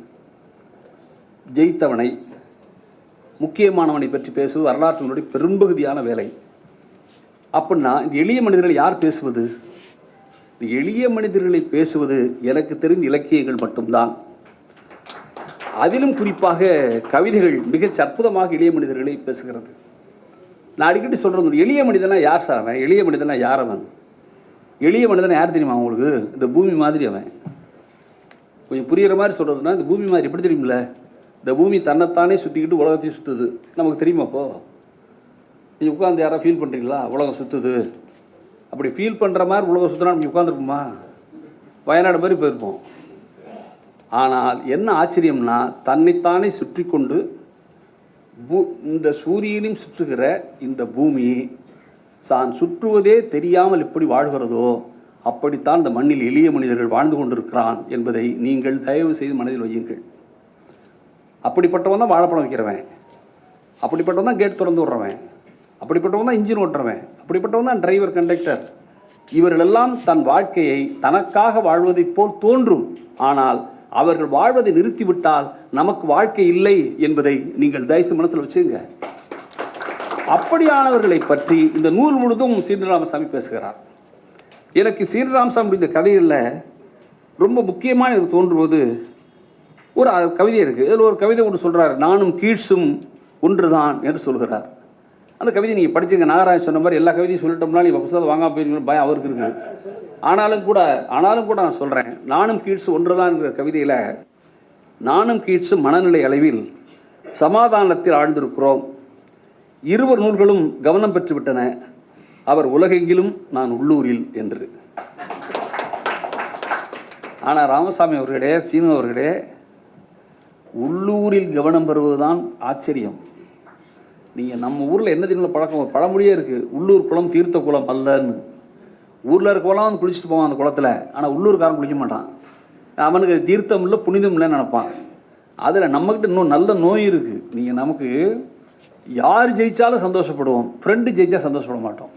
ஜெயித்தவனை, முக்கியமானவனை பற்றி பேசுவது வரலாற்றினுடைய பெரும்பகுதியான வேலை. அப்படின்னா இந்த எளிய மனிதர்களை யார் பேசுவது? இந்த எளிய மனிதர்களை பேசுவது எனக்கு தெரிந்த இலக்கியங்கள் மட்டும்தான். அதிலும் குறிப்பாக கவிதைகள் மிகச் அற்புதமாக எளிய மனிதர்களை பேசுகிறது. நான் அடிக்கடி சொல்கிறேன், எளிய மனிதனா யார் சார் அவன்? எளிய மனிதனா யார் அவன்? எளிய மனிதனா யார் தெரியுமா அவங்களுக்கு? இந்த பூமி மாதிரி அவன். கொஞ்சம் புரிகிற மாதிரி சொல்கிறதுனா, இந்த பூமி மாதிரி எப்படி தெரியுமில்ல, இந்த பூமி தன்னைத்தானே சுற்றிக்கிட்டு உலகத்தையும் சுற்றுது. நமக்கு தெரியுமா? அப்போது நீங்கள் உட்காந்து யாராவது ஃபீல் பண்ணுறீங்களா உலகம் சுற்றுது? அப்படி ஃபீல் பண்ணுற மாதிரி உலகம் சுற்றினா நம்ம உட்காந்துருப்போமா? வயநாடு மாதிரி போயிருப்போம். ஆனால் என்ன ஆச்சரியம்னா, தன்னைத்தானே சுற்றி கொண்டு இந்த சூரியனையும் சுற்றுகிற இந்த பூமி தான் சுற்றுவதே தெரியாமல் எப்படி வாழ்கிறதோ அப்படித்தான் இந்த மண்ணில் எளிய மனிதர்கள் வாழ்ந்து கொண்டிருக்கிறான் என்பதை நீங்கள் தயவு செய்து மனதில் வையுங்கள். அப்படிப்பட்டவன் தான் வாழைப்பழம் வைக்கிறவன், அப்படிப்பட்டவன் தான் கேட் திறந்து விடுறவன், அப்படிப்பட்டவன் தான் இன்ஜின் ஓட்டுறவன், அப்படிப்பட்டவன் தான் டிரைவர், கண்டக்டர். இவர்களெல்லாம் தன் வாழ்க்கையை தனக்காக வாழ்வதைப் போல் தோன்றும். ஆனால் அவர்கள் வாழ்வதை நிறுத்திவிட்டால் நமக்கு வாழ்க்கை இல்லை என்பதை நீங்கள் தயவுசெய்து மனசில் வச்சுங்க. அப்படியானவர்களை பற்றி இந்த நூல் முழுதும் சீனிராமசாமி பேசுகிறார். எனக்கு சீனிராமசாமி இந்த கதைகளில் ரொம்ப முக்கியமாக எனக்கு தோன்றுவது ஒரு கவிதை இருக்குது. இதில் ஒரு கவிதை ஒன்று சொல்கிறார், நானும் கீழ்ஸும் ஒன்றுதான் என்று சொல்கிறார். அந்த கவிதை நீங்கள் படிச்சுங்க. நாகராஜ் சொன்ன மாதிரி எல்லா கவிதையும் சொல்லிட்டோம்னா நீங்கள் புத்தகத்தை வாங்க போயிருக்கீங்க பயம் அவருக்கு இருக்குது. ஆனாலும் கூட நான் சொல்கிறேன், நானும் கீழ்ஸு ஒன்றுதான் என்கிற கவிதையில் நானும் கீழ்ஸு மனநிலை அளவில் சமாதானத்தில் ஆழ்ந்திருக்கிறோம். இருவர் நூல்களும் கவனம் பெற்றுவிட்டன. அவர் உலகெங்கிலும், நான் உள்ளூரில் என்று. ஆனால் ராமசாமி அவர்களே, சீனு அவர்களே, உள்ளூரில் கவனம் பெறுவதுதான் ஆச்சரியம். நீங்கள் நம்ம ஊரில் என்ன தெரியுமா பழக்கம், பழமொழியே இருக்குது, உள்ளூர் குளம் தீர்த்த குளம் அல்லன்னு. ஊரில் இருக்கவெல்லாம் வந்து குளிச்சுட்டு போவான் அந்த குளத்தில், ஆனால் உள்ளூர்காரன் குளிக்க மாட்டான். அவனுக்கு தீர்த்தம் இல்லை புனிதம் இல்லைன்னு நினைப்பான். அதில் நம்மக்கிட்ட இன்னும் நல்ல நோய் இருக்குது. நீங்கள் நமக்கு யார் ஜெயித்தாலும் சந்தோஷப்படுவோம், ஃப்ரெண்டு ஜெயிச்சா சந்தோஷப்பட மாட்டோம்.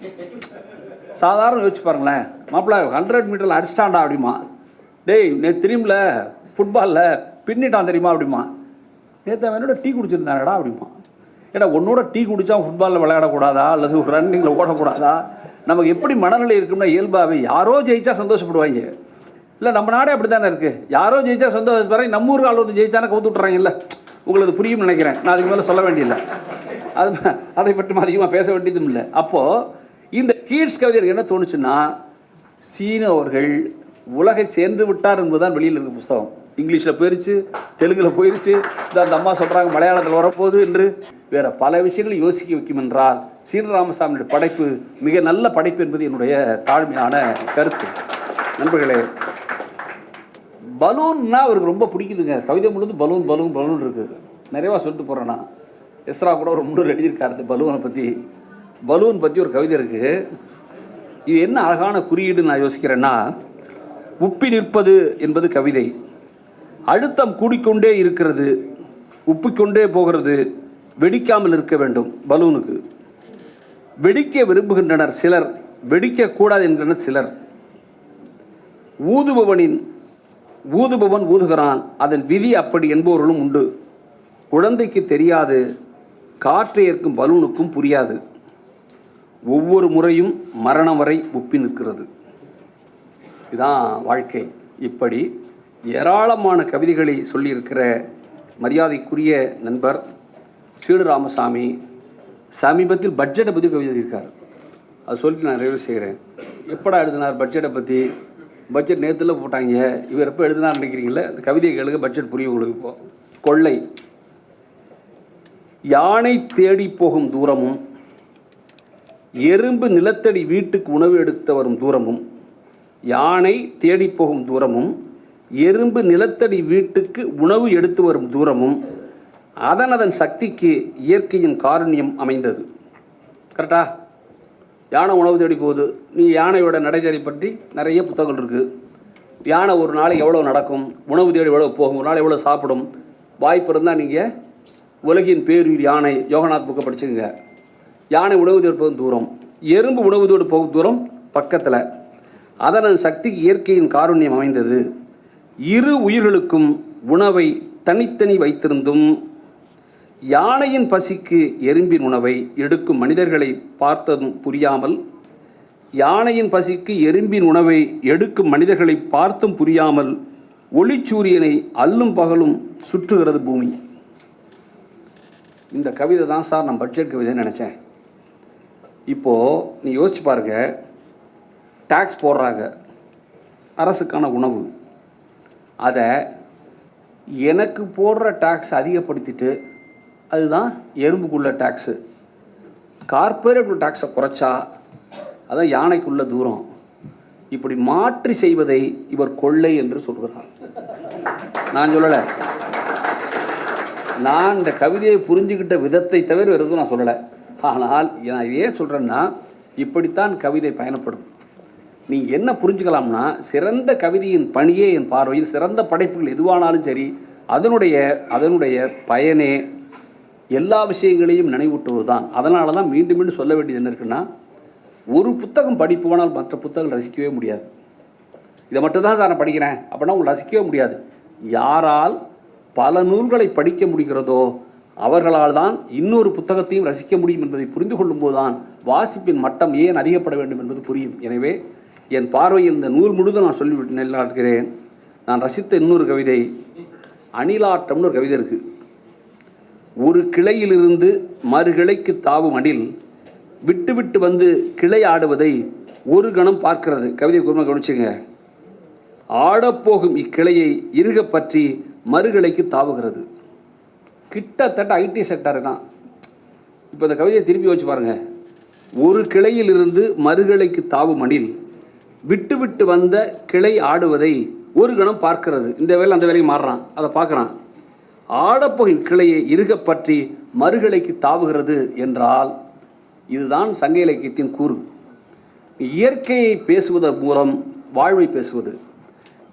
சாதாரண யோசிச்சு பாருங்களேன், மாப்பிள்ளை 100 மீட்டரில் அடிச்சிட்டான்டா அப்படிமா, டேய் நேற்று தெரியுமில்ல ஃபுட்பாலில் பின்னிட்டான் தெரியுமா அப்படிமா, நேற்று அவனோட டீ குடிச்சிருந்தானடா அப்படிமா. ஏடா உன்னோட டீ குடித்தா ஃபுட்பாலில் விளையாடக்கூடாதா அல்லது ரன்னிங்கில் ஓடக்கூடாதா? நமக்கு எப்படி மனநிலை இருக்குன்னா, இயல்பாகவே யாரோ ஜெயிச்சா சந்தோஷப்படுவாங்க. இல்லை நம்ம நாடே அப்படி தானே இருக்குது, யாரோ ஜெயிச்சா சந்தோஷப்படுறாங்க. நம்ம ஊருக்கு ஆள் வந்து ஜெயிச்சானே கவுத்து விட்றாங்க. இல்லை உங்களுக்கு புரியும் நினைக்கிறேன், நான் அதுக்கு மேலே சொல்ல வேண்டியதில்லை. அதை பற்றி அதிகமாக பேச வேண்டியதும் இல்லை. அப்போது இந்த கீட்ஸ் கவிதைக்கு என்ன தோணுச்சுன்னா, சீனு அவர்கள் உலகை சேர்ந்து விட்டார் என்பதுதான் வெளியில் இருக்க புஸ்தகம். இங்கிலீஷில் போயிருச்சு, தெலுங்கில் போயிருச்சு, அந்த அம்மா சொல்கிறாங்க மலையாளத்தில் வரப்போகுது என்று வேறு பல விஷயங்களை யோசிக்க வைக்கும் என்றால் சீனிராமசாமியுடைய படைப்பு மிக நல்ல படைப்பு என்பது என்னுடைய தாழ்மையான கருத்து. நண்பர்களே, பலூன்னா அவருக்கு ரொம்ப பிடிக்குதுங்க. கவிதை முழுது பலூன் பலூன் பலூன் இருக்குது. நிறையா சொல்லிட்டு போகிறேன்னா, எஸ்ரா கூட ஒரு 3 எழுதியிருக்காரு பலூனை பற்றி. பலூன் பற்றி ஒரு கவிதை இருக்குது. இது என்ன அழகான குறியீடு நான் யோசிக்கிறேன்னா, உப்பி நிற்பது என்பது கவிதை. அழுத்தம் கூடிக்கொண்டே இருக்கிறது, உப்பிக்கொண்டே போகிறது, வெடிக்காமல் இருக்க வேண்டும் பலூனுக்கு. வெடிக்க விரும்புகின்றனர் சிலர், வெடிக்கக்கூடாது என்கின்றனர் சிலர். ஊதுபவன் ஊதுகிறான், அதன் விதி அப்படி என்பவர்களும் உண்டு. குழந்தைக்கு தெரியாது, காற்றை ஏற்கும் பலூனுக்கும் புரியாது. ஒவ்வொரு முறையும் மரணம் வரை உப்பி நிற்கிறது. இதுதான் வாழ்க்கை. இப்படி ஏராளமான கவிதைகளை சொல்லியிருக்கிற மரியாதைக்குரிய நண்பர் சீனு ராமசாமி சமீபத்தில் பட்ஜெட்டை பற்றி கவிதை எழுதியிருக்கார். அது சொல்லி நான் நிறைவு செய்கிறேன். எப்படா எழுதினார் பட்ஜெட்டை பற்றி? பட்ஜெட் நேற்றுல போட்டாங்க, இவர் எப்போ எழுதினார் நினைக்கிறீங்களே? அந்த கவிதையை கேளுங்க, பட்ஜெட் புரியும் உங்களுக்கு. இப்போ கொள்ளை. யானை தேடி போகும் தூரமும், எறும்பு நிலத்தடி வீட்டுக்கு உணவு எடுத்து வரும் தூரமும், யானை தேடி போகும் தூரமும், எறும்பு நிலத்தடி வீட்டுக்கு உணவு எடுத்து வரும் தூரமும், அதன் சக்திக்கு இயற்கையின் காருண்யம் அமைந்தது. கரெக்டா? யானை உணவு தேடி போகுது. நீ யானையோட நடைதேடி பற்றி நிறைய புத்தகங்கள் இருக்குது. யானை ஒரு நாளைக்கு எவ்வளோ நடக்கும், உணவு தேடி எவ்வளோ போகும், ஒரு நாள் எவ்வளோ சாப்பிடும். வாய்ப்பு இருந்தால் நீங்கள் உலகின் பேருயிர் யானை யோகநாத் புக்கை படிச்சுங்க. யானை உணவு தேடி போகும் தூரம், எறும்பு உணவு தேடி போகும் தூரம் பக்கத்தில். அதன் சக்திக்கு இயற்கையின் காருண்யம் அமைந்தது. இரு உயிர்களுக்கும் உணவை தனித்தனி வைத்திருந்தும் யானையின் பசிக்கு எறும்பின் உணவை எடுக்கும் மனிதர்களை பார்த்ததும் புரியாமல், யானையின் பசிக்கு எறும்பின் உணவை எடுக்கும் மனிதர்களை பார்த்தும் புரியாமல் ஒளிச்சூரியனை அல்லும் பகலும் சுற்றுகிறது பூமி. இந்த கவிதை தான் சார் நான் பட்ஜெட் கவிதைன்னு நினச்சேன். இப்போது நீ யோசிச்சு பாருங்க, டேக்ஸ் போடுறாங்க அரசுக்கான உணவு, அதை எனக்கு போடுற டேக்ஸ் அதிகப்படுத்திட்டு அதுதான் எறும்புக்குள்ள டேக்ஸு, கார்ப்பரேட் டேக்ஸை குறைச்சா அதான் யானைக்குள்ள தூரம், இப்படி மாற்றி செய்வதை இவர் கொள்ளை என்று சொல்கிறார். நான் சொல்லலை, நான் இந்த கவிதையை புரிஞ்சுக்கிட்ட விதத்தை தவிர வேறு எதுவும் நான் சொல்லலை. ஆனால் நான் ஏன் சொல்கிறேன்னா, இப்படித்தான் கவிதை பயணப்படும். நீ என்ன புரிஞ்சுக்கலாம்னா, சிறந்த கவிதையின் பணியே என் பார்வையில் சிறந்த படைப்புகள் எதுவானாலும் சரி அதனுடைய பயனே எல்லா விஷயங்களையும் நினைவூட்டுவது தான். அதனால தான் மீண்டும் மீண்டும் சொல்ல வேண்டியது என்ன இருக்குன்னா, ஒரு புத்தகம் படிப்புவானால் மற்ற புத்தகங்கள் ரசிக்கவே முடியாது. இதை மட்டும்தான் சார் நான் படிக்கிறேன் அப்படின்னா உங்களை ரசிக்கவே முடியாது. யாரால் பல நூல்களை படிக்க முடிகிறதோ அவர்களால் தான் இன்னொரு புத்தகத்தையும் ரசிக்க முடியும் என்பதை புரிந்து கொள்ளும்போது தான் வாசிப்பின் மட்டம் ஏன் அதிகப்பட வேண்டும் என்பது புரியும். எனவே என் பார்வையில் இந்த நூல் முழுதும் நான் சொல்லிவிட்டு நெல்லாடுகிறேன். நான் ரசித்த இன்னொரு கவிதை அணிலாட்டம்னு ஒரு கவிதை இருக்குது. ஒரு கிளையிலிருந்து மறு கிளைக்கு தாவும் அணில் விட்டு விட்டு வந்து கிளை ஆடுவதை ஒரு கணம் பார்க்கிறது. கவிதை கூர்மையாக கவனிச்சுங்க. ஆடப்போகும் இக்கிளையை இறுக பற்றி மறுகிளைக்கு தாவுகிறது. கிட்டத்தட்ட ஐடி செக்டார் தான். இப்போ இந்த கவிதையை திருப்பி வச்சு பாருங்கள். ஒரு கிளையிலிருந்து மறுகிளைக்கு தாவும் அணில் விட்டு விட்டு வந்த கிளை ஆடுவதை ஒரு கணம் பார்க்கிறது. இந்த வேலை அந்த வேலையை மாறுறான், அதை பார்க்குறான். ஆடப்போகும் கிளையை இறுக பற்றி மறுகிளைக்கு தாவுகிறது என்றால் இதுதான் சங்க இலக்கியத்தின் கூறு. இயற்கையை பேசுவதன் மூலம் வாழ்வை பேசுவது,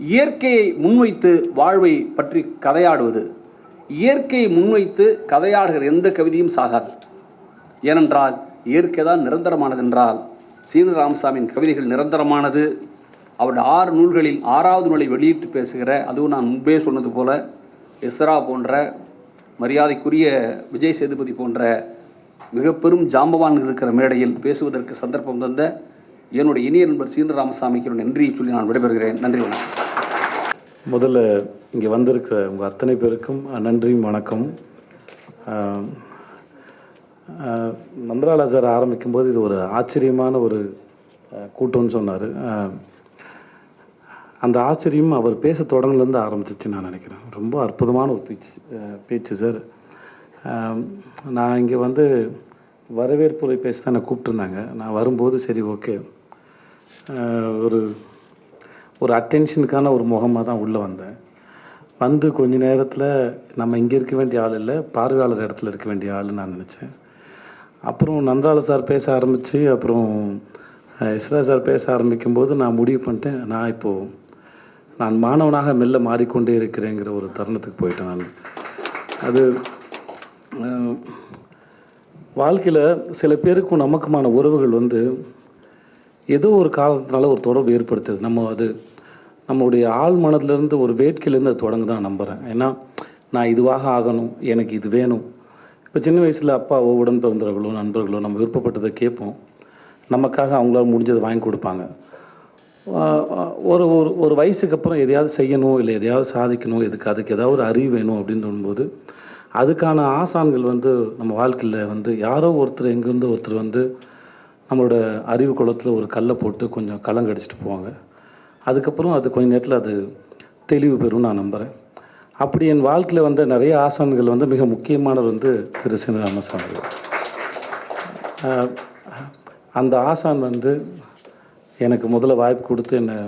இயற்கையை முன்வைத்து வாழ்வை பற்றி கதையாடுவது. இயற்கையை முன்வைத்து கதையாடுகிற எந்த கவிதையும் சாகாது. ஏனென்றால் இயற்கை தான் நிரந்தரமானது என்றால் சீன ராமசாமியின் கவிதைகள் நிரந்தரமானது. அவருடைய 6 நூல்களில் 6வது நூலை வெளியிட்டு பேசுகிற, அதுவும் நான் முன்பே சொன்னது போல எஸ்ரா போன்ற, மரியாதைக்குரிய விஜய் சேதுபதி போன்ற மிக பெரும் ஜாம்பவான்கள் இருக்கிற மேடையில் பேசுவதற்கு சந்தர்ப்பம் தந்த என்னுடைய இனிய நண்பர் சீன ராமசாமிக்கு நன்றியை சொல்லி நான் விடைபெறுகிறேன். நன்றி, வணக்கம். முதல்ல இங்கே வந்திருக்கிற உங்கள் அத்தனை பேருக்கும் நன்றியும் வணக்கம். நந்தலாலா சார் ஆரம்பிக்கும்போது இது ஒரு ஆச்சரியமான ஒரு கூட்டம்னு சொன்னார். அந்த ஆச்சரியம் அவர் பேச தொடங்கிலேருந்து ஆரம்பிச்சிச்சு நான் நினைக்கிறேன். ரொம்ப அற்புதமான ஒரு பேச்சு சார். நான் இங்கே வந்து வரவேற்புரை பேச தான் என்னை கூப்பிட்டுருந்தாங்க. நான் வரும்போது சரி ஓகே, ஒரு அட்டென்ஷனுக்கான ஒரு முகமாக தான் உள்ளே வந்தேன். வந்து கொஞ்ச நேரத்தில் நம்ம இங்கே இருக்க வேண்டிய ஆள் இல்லை, பார்வையாளர் இடத்துல இருக்க வேண்டிய ஆள்னு நான் நினச்சேன். அப்புறம் நந்தலாலா சார் பேச ஆரம்பித்து, அப்புறம் இஸ்ரா சார் பேச ஆரம்பிக்கும்போது நான் முடிவு பண்ணிட்டேன், நான் மாணவனாக மெல்ல மாறிக்கொண்டே இருக்கிறேங்கிற ஒரு தருணத்துக்கு போயிட்டேன். நான் அது வாழ்க்கையில் சில பேருக்கும் நமக்குமான உறவுகள் வந்து ஏதோ ஒரு காரணத்தினால ஒரு தொடர்பு ஏற்படுத்துது. நம்மளுடைய ஆள் மனதிலேருந்து ஒரு வேட்கையிலேருந்து அது தொடங்க தான் நம்புகிறேன். ஏன்னா நான் இதுவாக ஆகணும், எனக்கு இது வேணும். இப்போ சின்ன வயசில் அப்பாவோ உடன் பிறந்தவர்களோ நண்பர்களோ நம்ம விருப்பப்பட்டதை கேட்போம், நமக்காக அவங்களால முடிஞ்சதை வாங்கி கொடுப்பாங்க. ஒரு வயசுக்கு அப்புறம் எதையாவது செய்யணும், இல்லை எதையாவது சாதிக்கணும், அதுக்கு ஏதாவது ஒரு அறிவு வேணும் அப்படின்னு சொல்லும்போது அதுக்கான ஆசான்கள் வந்து நம்ம வாழ்க்கையில் வந்து யாரோ ஒருத்தர் எங்கேருந்து ஒருத்தர் வந்து நம்மளோட அறிவு குளத்தில் ஒரு கல்லை போட்டு கொஞ்சம் கலங்கடிச்சிட்டு போவாங்க. அதுக்கப்புறம் அது கொஞ்ச நேரத்தில் அது தெளிவு பெறும் நான் நம்புகிறேன். அப்படி என் வாழ்க்கையில் வந்து நிறைய ஆசான்கள் வந்து மிக முக்கியமானவர் வந்து திரு சீன ராமசாமி. அந்த ஆசான் வந்து எனக்கு முதல்ல வாய்ப்பு கொடுத்து என்னை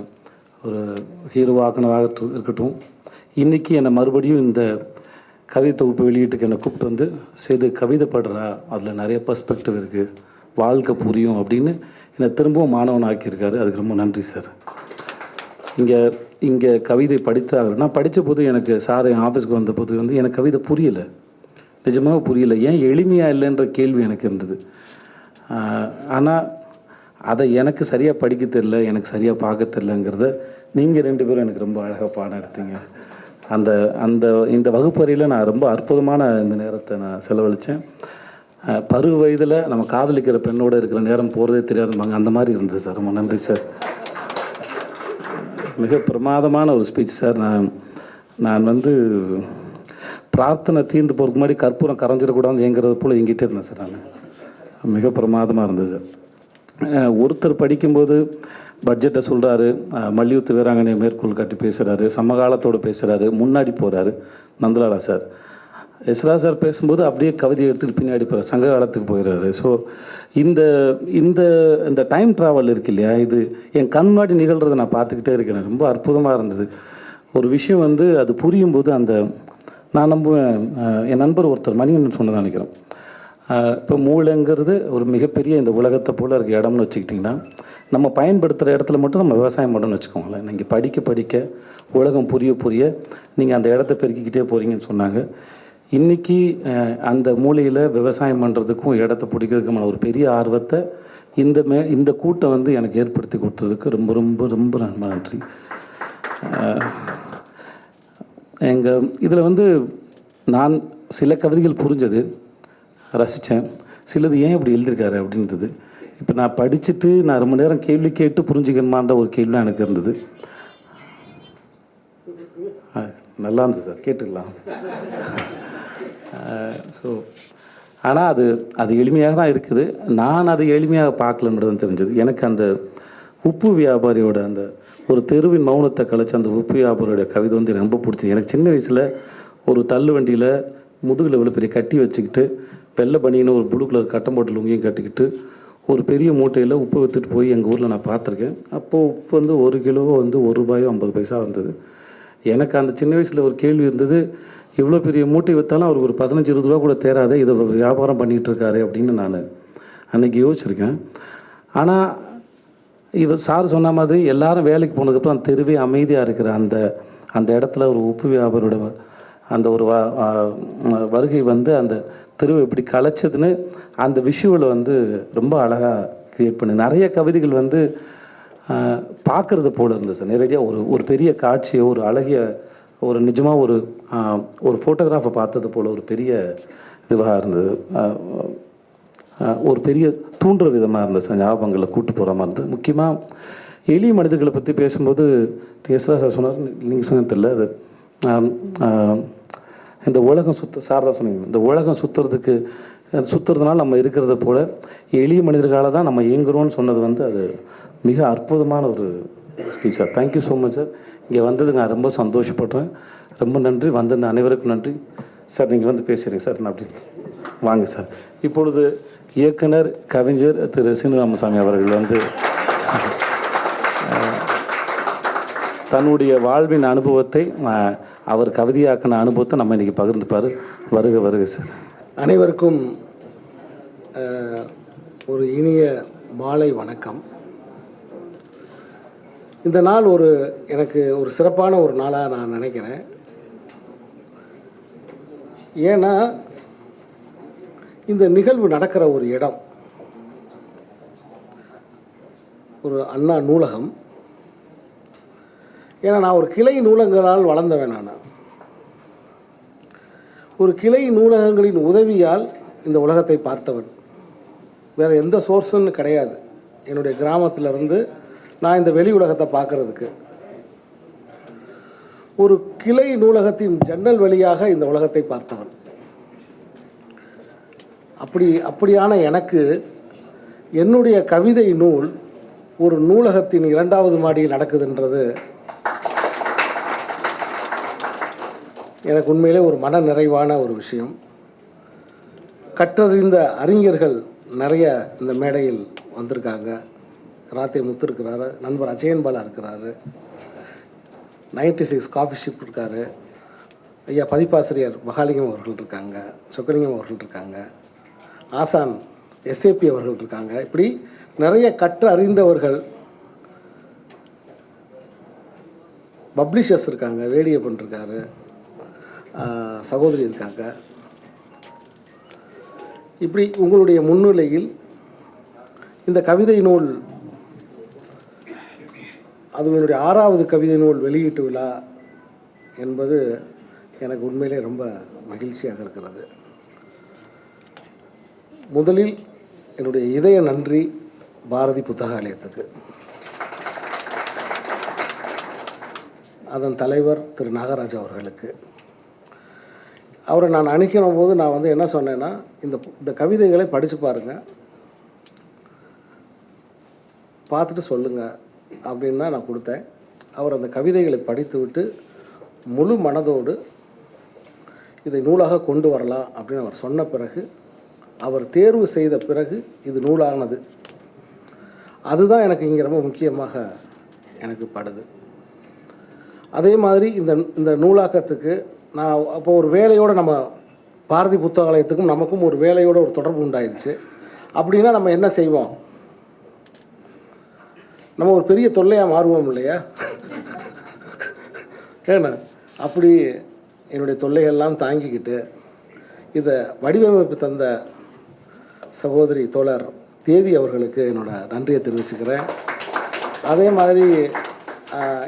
ஒரு ஹீரோவாக்குனதாக இருக்கட்டும், இன்றைக்கி என்னை மறுபடியும் இந்த கவிதை தொகுப்பு வெளியீட்டுக்கு என்னை கூப்பிட்டு வந்து செய்து கவிதை படுறா, அதில் நிறைய பர்ஸ்பெக்டிவ் இருக்குது, வாழ்க்கை புரியும் அப்படின்னு என்னை திரும்பவும் மாணவன் ஆக்கியிருக்காரு. அதுக்கு ரொம்ப நன்றி சார். இங்கே கவிதை நான் படித்த போது எனக்கு சார் என் ஆஃபீஸ்க்கு வந்த போது வந்து எனக்கு கவிதை புரியலை, நிஜமாக புரியலை. ஏன் எளிமையாக இல்லைன்ற கேள்வி எனக்கு இருந்தது. ஆனால் அதை எனக்கு சரியாக படிக்க தெரில, எனக்கு சரியாக பார்க்க தெரிலங்கிறத நீங்கள் 2 பேரும் எனக்கு ரொம்ப அழகாக பாடம் எடுத்தீங்க. இந்த வகுப்பறையில் நான் ரொம்ப அற்புதமான இந்த நேரத்தை நான் செலவழித்தேன். பருவ வயதில் நம்ம காதலிக்கிற பெண்ணோடு இருக்கிற நேரம் போகிறதே தெரியாதும்பாங்க, அந்த மாதிரி இருந்தது சார். ரொம்ப நன்றி சார். மிக பிரமாதமான ஒரு ஸ்பீச் சார். நான் வந்து பிரார்த்தனை தீர்ந்து போகிறதுக்கு முன்னாடி கற்பூரம் கரைஞ்சிடக்கூடாதுன்னு ஏங்கிறது போல் எங்கிட்டே இருந்தேன் சார். நான் மிக பிரமாதமாக இருந்தது சார். ஒருத்தர் படிக்கும்போது பட்ஜெட்டை சொல்கிறாரு, மல்யுத்த வீராங்கனை மேற்கோள் காட்டி பேசுகிறாரு, சமகாலத்தோடு பேசுகிறாரு, முன்னாடி போகிறாரு. நந்தலாலா சார், எஸ்ரா சார் பேசும்போது அப்படியே கவிதையை எடுத்துகிட்டு பின்னாடி போகிறார், சங்க காலத்துக்கு போயிடுறாரு. ஸோ இந்த இந்த இந்த டைம் ட்ராவல் இருக்கு இல்லையா, இது என் கண் முன்னாடி நிகழ்கிறத நான் பார்த்துக்கிட்டே இருக்கிறேன். ரொம்ப அற்புதமாக இருந்தது. ஒரு விஷயம் வந்து அது புரியும் போது நான் நம்புவேன். என் நண்பர் ஒருத்தர் மணிவண்ணன் சொன்னதான் நினைக்கிறேன். இப்போ மூளைங்கிறது ஒரு மிகப்பெரிய இந்த உலகத்தை போல் இருக்க இடம்னு வச்சுக்கிட்டிங்கன்னா, நம்ம பயன்படுத்துகிற இடத்துல மட்டும் நம்ம விவசாயம் பண்ணணும்னு வச்சுக்கோங்களேன். நீங்கள் படிக்க உலகம் புரிய நீங்கள் அந்த இடத்த பெருக்கிக்கிட்டே போகிறீங்கன்னு சொன்னாங்க. இன்றைக்கி அந்த மூலையில் விவசாயம் பண்ணுறதுக்கும் இடத்த பிடிக்கிறதுக்குமான ஒரு பெரிய ஆர்வத்தை இந்த கூட்டம் வந்து எனக்கு ஏற்படுத்தி கொடுத்ததுக்கு ரொம்ப ரொம்ப ரொம்ப நன்றி. இதில் வந்து நான் சில கவிதைகள் புரிஞ்சது, ரசித்தேன். சிலது ஏன் இப்படி எழுதியிருக்காரு அப்படின்றது. இப்போ நான் படிச்சுட்டு நான் ரொம்ப நேரம் கேள்வி கேட்டு புரிஞ்சுக்கணுமான்ற ஒரு கேள்விலாம் எனக்கு இருந்தது. நல்லா இருந்தது சார், கேட்டுக்கலாம். ஸோ ஆனால் அது எளிமையாக தான் இருக்குது. நான் அதை எளிமையாக பார்க்கலன்றது தெரிஞ்சது. எனக்கு அந்த உப்பு வியாபாரியோட அந்த ஒரு தெருவின் மௌனத்தை கழிச்சு அந்த உப்பு வியாபாரியோட கவிதை வந்து எனக்கு ரொம்ப பிடிச்சி. எனக்கு சின்ன வயசில் ஒரு தள்ளு வண்டியில் முதுகில் இவ்வளோ பெரிய கட்டி வச்சுக்கிட்டு வெள்ளை பனின்னு ஒரு ப்ளூ கலர் கட்டம் போட்டு லுங்கியும் கட்டிக்கிட்டு ஒரு பெரிய மூட்டையில் உப்பு விற்றுட்டு போய் எங்கள் ஊரில் நான் பார்த்துருக்கேன். அப்போது உப்பு வந்து 1 கிலோ வந்து ₹1.50 வந்தது. எனக்கு அந்த சின்ன வயசில் ஒரு கேள்வி இருந்தது, இவ்வளோ பெரிய மூட்டை விற்றாலும் அவருக்கு ஒரு 15-20 ரூபா கூட தேராதே, இதை வியாபாரம் பண்ணிகிட்டு இருக்காரு அப்படின்னு நான் அன்றைக்கி யோசிச்சிருக்கேன். ஆனால் இவர் சார் சொன்ன மாதிரி எல்லாரும் வேலைக்கு போனதுக்கப்புறம் அந்த தெருவே அமைதியாக இருக்கிற அந்த இடத்துல ஒரு உப்பு வியாபாரியோட அந்த ஒரு வருகை வந்து அந்த தெருவை எப்படி கலைச்சதுன்னு அந்த விஷுவலை வந்து ரொம்ப அழகாக க்ரியேட் பண்ணி நிறைய கவிதைகள் வந்து பார்க்குறது போல் இருந்தது சார். நேரடியாக ஒரு பெரிய காட்சியை, ஒரு அழகிய ஒரு நிஜமாக ஒரு ஃபோட்டோகிராஃபை பார்த்தது போல் ஒரு பெரிய இதுவாக இருந்தது. ஒரு பெரிய தூண்டுற விதமாக இருந்தது சார். ஞாபகங்களை கூட்டு போகிற மாதிரி இருந்தது. முக்கியமாக எளிய மனிதர்களை பற்றி பேசும்போது எஸ்ரா சார் சொன்னார், நீங்கள் சொன்னது தெரியல, அது இந்த உலகம் சார் தான் சொன்னீங்க, இந்த உலகம் சுற்றுறதுனால நம்ம இருக்கிறத போல் எளிய மனிதர்களால் தான் நம்ம இயங்குறோம்னு சொன்னது வந்து அது மிக அற்புதமான ஒரு speech sir. Thank you so much sir. இங்கே வந்ததுக்கு நான் ரொம்ப சந்தோஷப்படுறேன். ரொம்ப நன்றி. வந்திருந்த அனைவருக்கும் நன்றி சார். நீங்கள் வந்து பேசுகிறீங்க சார். நான் அப்படி வாங்க சார். இப்பொழுது இயக்குனர் கவிஞர் திரு சீனிவாசசாமி அவர்கள் வந்து தன்னுடைய வாழ்வின் அனுபவத்தை, அவர் கவிதையாக்கின அனுபவத்தை நம்ம இன்றைக்கி பகிர்ந்துப்பார். வருக சார். அனைவருக்கும் ஒரு இனிய மாலை வணக்கம். இந்த நாள் எனக்கு ஒரு சிறப்பான ஒரு நாளாக நான் நினைக்கிறேன். ஏன்னா இந்த நிகழ்வு நடக்கிற ஒரு இடம் ஒரு அண்ணா நூலகம். ஏன்னா நான் ஒரு கிளை நூலகங்களால் வளர்ந்தவன். நான் ஒரு கிளை நூலகங்களின் உதவியால் இந்த உலகத்தை பார்த்தவன். வேறு எந்த சோர்ஸுன்னு கிடையாது. என்னுடைய கிராமத்திலிருந்து நான் இந்த வெளி உலகத்தை பார்க்குறதுக்கு ஒரு கிளை நூலகத்தின் ஜன்னல் வழியாக இந்த உலகத்தை பார்த்தவன். அப்படியான எனக்கு என்னுடைய கவிதை நூல் ஒரு நூலகத்தின் 2வது மாடியில் நடக்குதுன்றது எனக்கு உண்மையிலே ஒரு மன நிறைவான ஒரு விஷயம். கற்றறிந்த அறிஞர்கள் நிறைய இந்த மேடையில் வந்திருக்காங்க. ராத்தே முத்து இருக்கிறாரு, நண்பர் அஜயன் பாலா இருக்கிறாரு, 96 காஃபி ஷிப் இருக்கார், ஐயா பதிப்பாசிரியர் மகாலிங்கம் அவர்கள் இருக்காங்க, சொக்கலிங்கம் அவர்கள் இருக்காங்க, ஆசான் எஸ்ஏபி அவர்கள் இருக்காங்க. இப்படி நிறைய கற்று அறிந்தவர்கள், பப்ளிஷர்ஸ் இருக்காங்க, வேடியப்பன் இருக்கார், சகோதரி இருக்காங்க. இப்படி உங்களுடைய முன்னிலையில் இந்த கவிதை நூல், அது என்னுடைய 6வது கவிதை நூல் வெளியீட்டு விழா என்பது எனக்கு உண்மையிலே ரொம்ப மகிழ்ச்சியாக இருக்கிறது. முதலில் என்னுடைய இதய நன்றி பாரதி புத்தகாலயத்துக்கு, அதன் தலைவர் திரு நாகராஜ் அவர்களுக்கு. அவரை நான் அணுகின போது நான் வந்து என்ன சொன்னேன்னா, இந்த கவிதைகளை படித்து பாருங்கள், பார்த்துட்டு சொல்லுங்கள் அப்படின்னு தான் நான் கொடுத்தேன். அவர் அந்த கவிதைகளை படித்துவிட்டு முழு மனதோடு இதை நூலாக கொண்டு வரலாம் அப்படின்னு அவர் சொன்ன பிறகு, அவர் தேர்வு செய்த பிறகு இது நூலானது. அதுதான் எனக்கு இங்கே ரொம்ப முக்கியமாக எனக்கு படுது. அதே மாதிரி இந்த நூலாக்கத்துக்கு நான் அப்போ ஒரு வேலையோடு நம்ம பாரதி புத்தகாலயத்துக்கும் நமக்கும் ஒரு வேலையோட ஒரு தொடர்பு உண்டாயிருச்சு. அப்படின்னா நம்ம என்ன செய்வோம்? நம்ம ஒரு பெரிய தொல்லையாக மாறுவோம் இல்லையா? ஏன்னா அப்படி என்னுடைய தொல்லைகள்லாம் தாங்கிக்கிட்டு இதை வடிவமைப்பு தந்த சகோதரி தோழர் தேவி அவர்களுக்கு என்னோடய நன்றியை தெரிவிச்சுக்கிறேன். அதே மாதிரி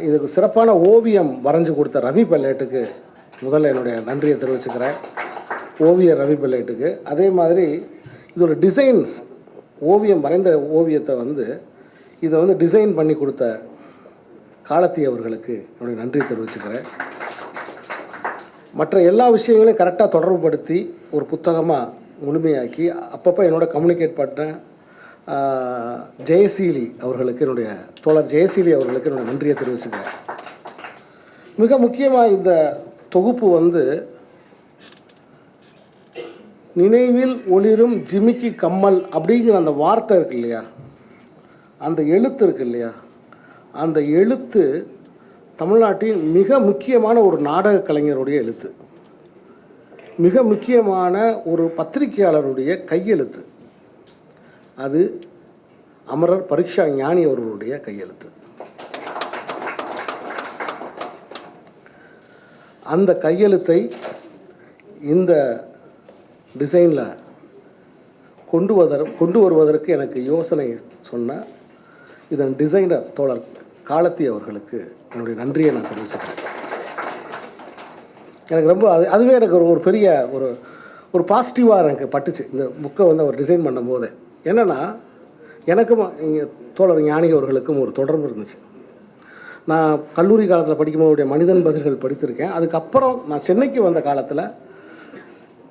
இதுக்கு சிறப்பான ஓவியம் வரைஞ்சி கொடுத்த ரவி பல்லேட்டுக்கு முதல்ல என்னுடைய நன்றியை தெரிவிச்சுக்கிறேன், ஓவியர் ரவி பல்லேட்டுக்கு. அதே மாதிரி இதோட டிசைன்ஸ், ஓவியம் வரைந்த ஓவியத்தை இதை டிசைன் பண்ணி கொடுத்த காலத்தி அவர்களுக்கு என்னுடைய நன்றி தெரிவிச்சுக்கிறேன். மற்ற எல்லா விஷயங்களையும் கரெக்டாக தொடர்புபடுத்தி ஒரு புத்தகமாக முழுமையாக்கி அப்பப்போ என்னோட கம்யூனிகேட் பண்ண ஜெயசீலி அவர்களுக்கு, என்னுடைய தோழர் ஜெயசீலி அவர்களுக்கு என்னுடைய நன்றியை தெரிவிச்சுக்கிறேன். மிக முக்கியமாக இந்த தொகுப்பு நினைவில் ஒளிரும் ஜிமிக்கி கம்மல் அப்படிங்கிற அந்த வார்த்தை இருக்கு இல்லையா, அந்த எழுத்து இருக்கு இல்லையா, அந்த எழுத்து தமிழ்நாட்டின் மிக முக்கியமான ஒரு நாடக கலைஞருடைய எழுத்து, மிக முக்கியமான ஒரு பத்திரிகையாளருடைய கையெழுத்து. அது அமரர் பரீட்சா ஞானி அவர்களுடைய கையெழுத்து. அந்த கையெழுத்தை இந்த டிசைனில் கொண்டு வருவதற்கு எனக்கு யோசனை சொன்ன இதன் டிசைனர் தோழர் காலத்தி அவர்களுக்கு என்னுடைய நன்றியை நான் தெரிவிச்சுக்கிறேன். எனக்கு ரொம்ப அதுவே எனக்கு ஒரு பெரிய ஒரு பாசிட்டிவாக எனக்கு பட்டுச்சு இந்த புக்கை அவர் டிசைன் பண்ணும்போது. என்னென்னா எனக்கும் இங்கே தோழர் ஞானி அவர்களுக்கும் ஒரு தொடர்பு இருந்துச்சு. நான் கல்லூரி காலத்தில் படிக்கும்போது மனிதன் பதில்கள் படித்திருக்கேன். அதுக்கப்புறம் நான் சென்னைக்கு வந்த காலத்தில்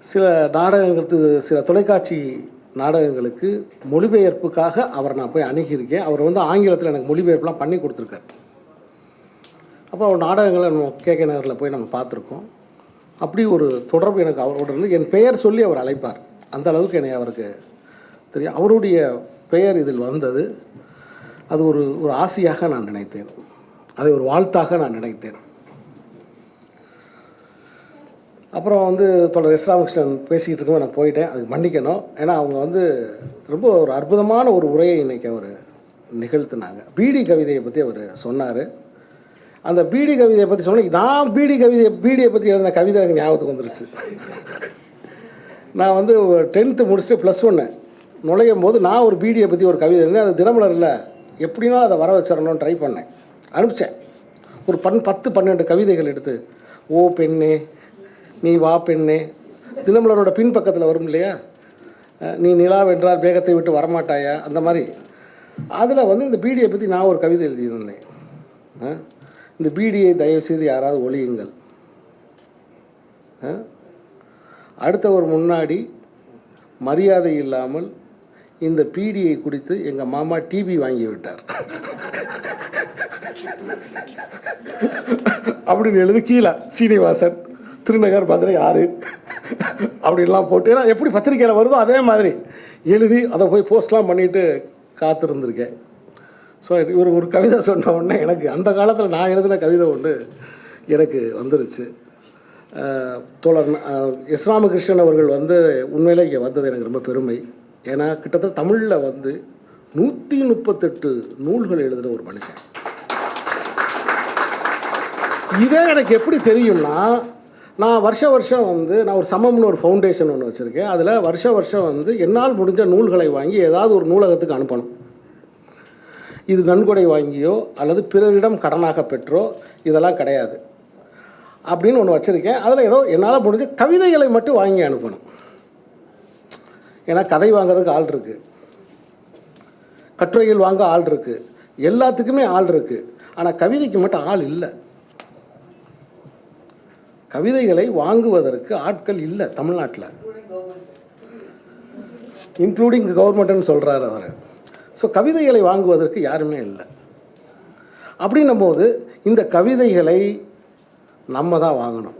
சில நாடகங்களுக்கு, சில தொலைக்காட்சி நாடகங்களுக்கு மொழிபெயர்ப்புக்காக அவரை நான் போய் அணுகியிருக்கேன். அவர் ஆங்கிலத்தில் எனக்கு மொழிபெயர்ப்புலாம் பண்ணி கொடுத்துருக்காரு. அப்போ அவர் நாடகங்களை நம்ம கேகே நகரில் போய் நம்ம பார்த்துருக்கோம். அப்படி ஒரு தொடர்பு எனக்கு அவரோட இருந்து என் பெயர் சொல்லி அவர் அழைப்பார். அந்த அளவுக்கு என்னை அவருக்கு தெரியும். அவருடைய பெயர் இதில் வந்தது. அது ஒரு ஆசையாக நான் நினைத்தேன், அதை ஒரு வாழ்த்தாக நான் நினைத்தேன். அப்புறம் தோழர் எஸ் ராமகிருஷ்ணன் பேசிக்கிட்டு இருக்கோம், நான் போயிட்டேன், அதுக்கு மன்னிக்கணும். ஏன்னா அவங்க ரொம்ப ஒரு அற்புதமான ஒரு உரையை இன்றைக்கி அவர் நிகழ்த்தினாங்க. பீடி கவிதையை பற்றி அவர் சொன்னார். அந்த பீடி கவிதையை பற்றி சொன்ன நான் பீடியை பற்றி எழுதின கவிதை எனக்கு ஞாபகத்துக்கு வந்துருச்சு. நான் 10th முடிச்சுட்டு +1 நுழையும் போது நான் ஒரு பீடியை பற்றி ஒரு கவிதை இருந்தேன். அது தினமலரில் எப்படின்னா அதை வர வச்சிடணும்னு ட்ரை பண்ணேன், அனுப்பிச்சேன். ஒரு 10-12 கவிதைகள் எடுத்து, ஓ பெண்ணே நீ வா பெண்ணே, தினமலரோட பின்பக்கத்தில் வரும் இல்லையா, நீ நிலா வென்றால் வேகத்தை விட்டு வரமாட்டாயா, அந்த மாதிரி. அதில் இந்த பீடியை பற்றி நான் ஒரு கவிதை எழுதியிருந்தேன். இந்த பீடியை தயவுசெய்து யாராவது ஒழியுங்கள். அடுத்தவர் முன்னாடி மரியாதை இல்லாமல் இந்த பீடியை குடித்து எங்கள் மாமா டிபி வாங்கி விட்டார் அப்படின்னு எழுதி கீழே சீனிவாசன், திருநகர், மதுரை 6 அப்படின்லாம் போட்டு, ஏன்னா எப்படி பத்திரிக்கையில் வருதோ அதே மாதிரி எழுதி அதை போய் போஸ்ட்லாம் பண்ணிவிட்டு காத்திருந்திருக்கேன். ஸோ இவர் ஒரு கவிதை சொன்ன உடனே எனக்கு அந்த காலத்தில் நான் எழுதின கவிதை ஒன்று எனக்கு வந்துருச்சு. தோழர் எஸ் ராமகிருஷ்ணன் அவர்கள் உண்மையிலே இங்கே வந்தது எனக்கு ரொம்ப பெருமை. ஏன்னா கிட்டத்தட்ட தமிழில் 138 நூல்கள் எழுதின ஒரு மனுஷன். இதே எனக்கு எப்படி தெரியும்னா, நான் வருஷம் நான் ஒரு சமம்னு ஒரு ஃபவுண்டேஷன் ஒன்று வச்சுருக்கேன். அதில் வருஷம் என்னால் முடிஞ்ச நூல்களை வாங்கி ஏதாவது ஒரு நூலகத்துக்கு அனுப்பணும். இது நன்கொடை வாங்கியோ அல்லது பிறரிடம் கடனாக பெற்றோ இதெல்லாம் கிடையாது அப்படின்னு ஒன்று வச்சுருக்கேன். அதில் ஏதோ என்னால் முடிஞ்ச கவிதைகளை மட்டும் வாங்கி அனுப்பணும். ஏன்னா கதை வாங்கிறதுக்கு ஆள் இருக்குது, கட்டுரைகள் வாங்க ஆள் இருக்குது, எல்லாத்துக்குமே ஆள் இருக்குது. ஆனால் கவிதைக்கு மட்டும் ஆள் இல்லை. கவிதைகளை வாங்குவதற்கு ஆட்கள் இல்லை தமிழ்நாட்டில், இன்க்ளூடிங் கவர்மெண்ட்டுன்னு சொல்கிறார் அவர். ஸோ கவிதைகளை வாங்குவதற்கு யாருமே இல்லை. அப்படின்னும் போது இந்த கவிதைகளை நம்ம தான் வாங்கணும்.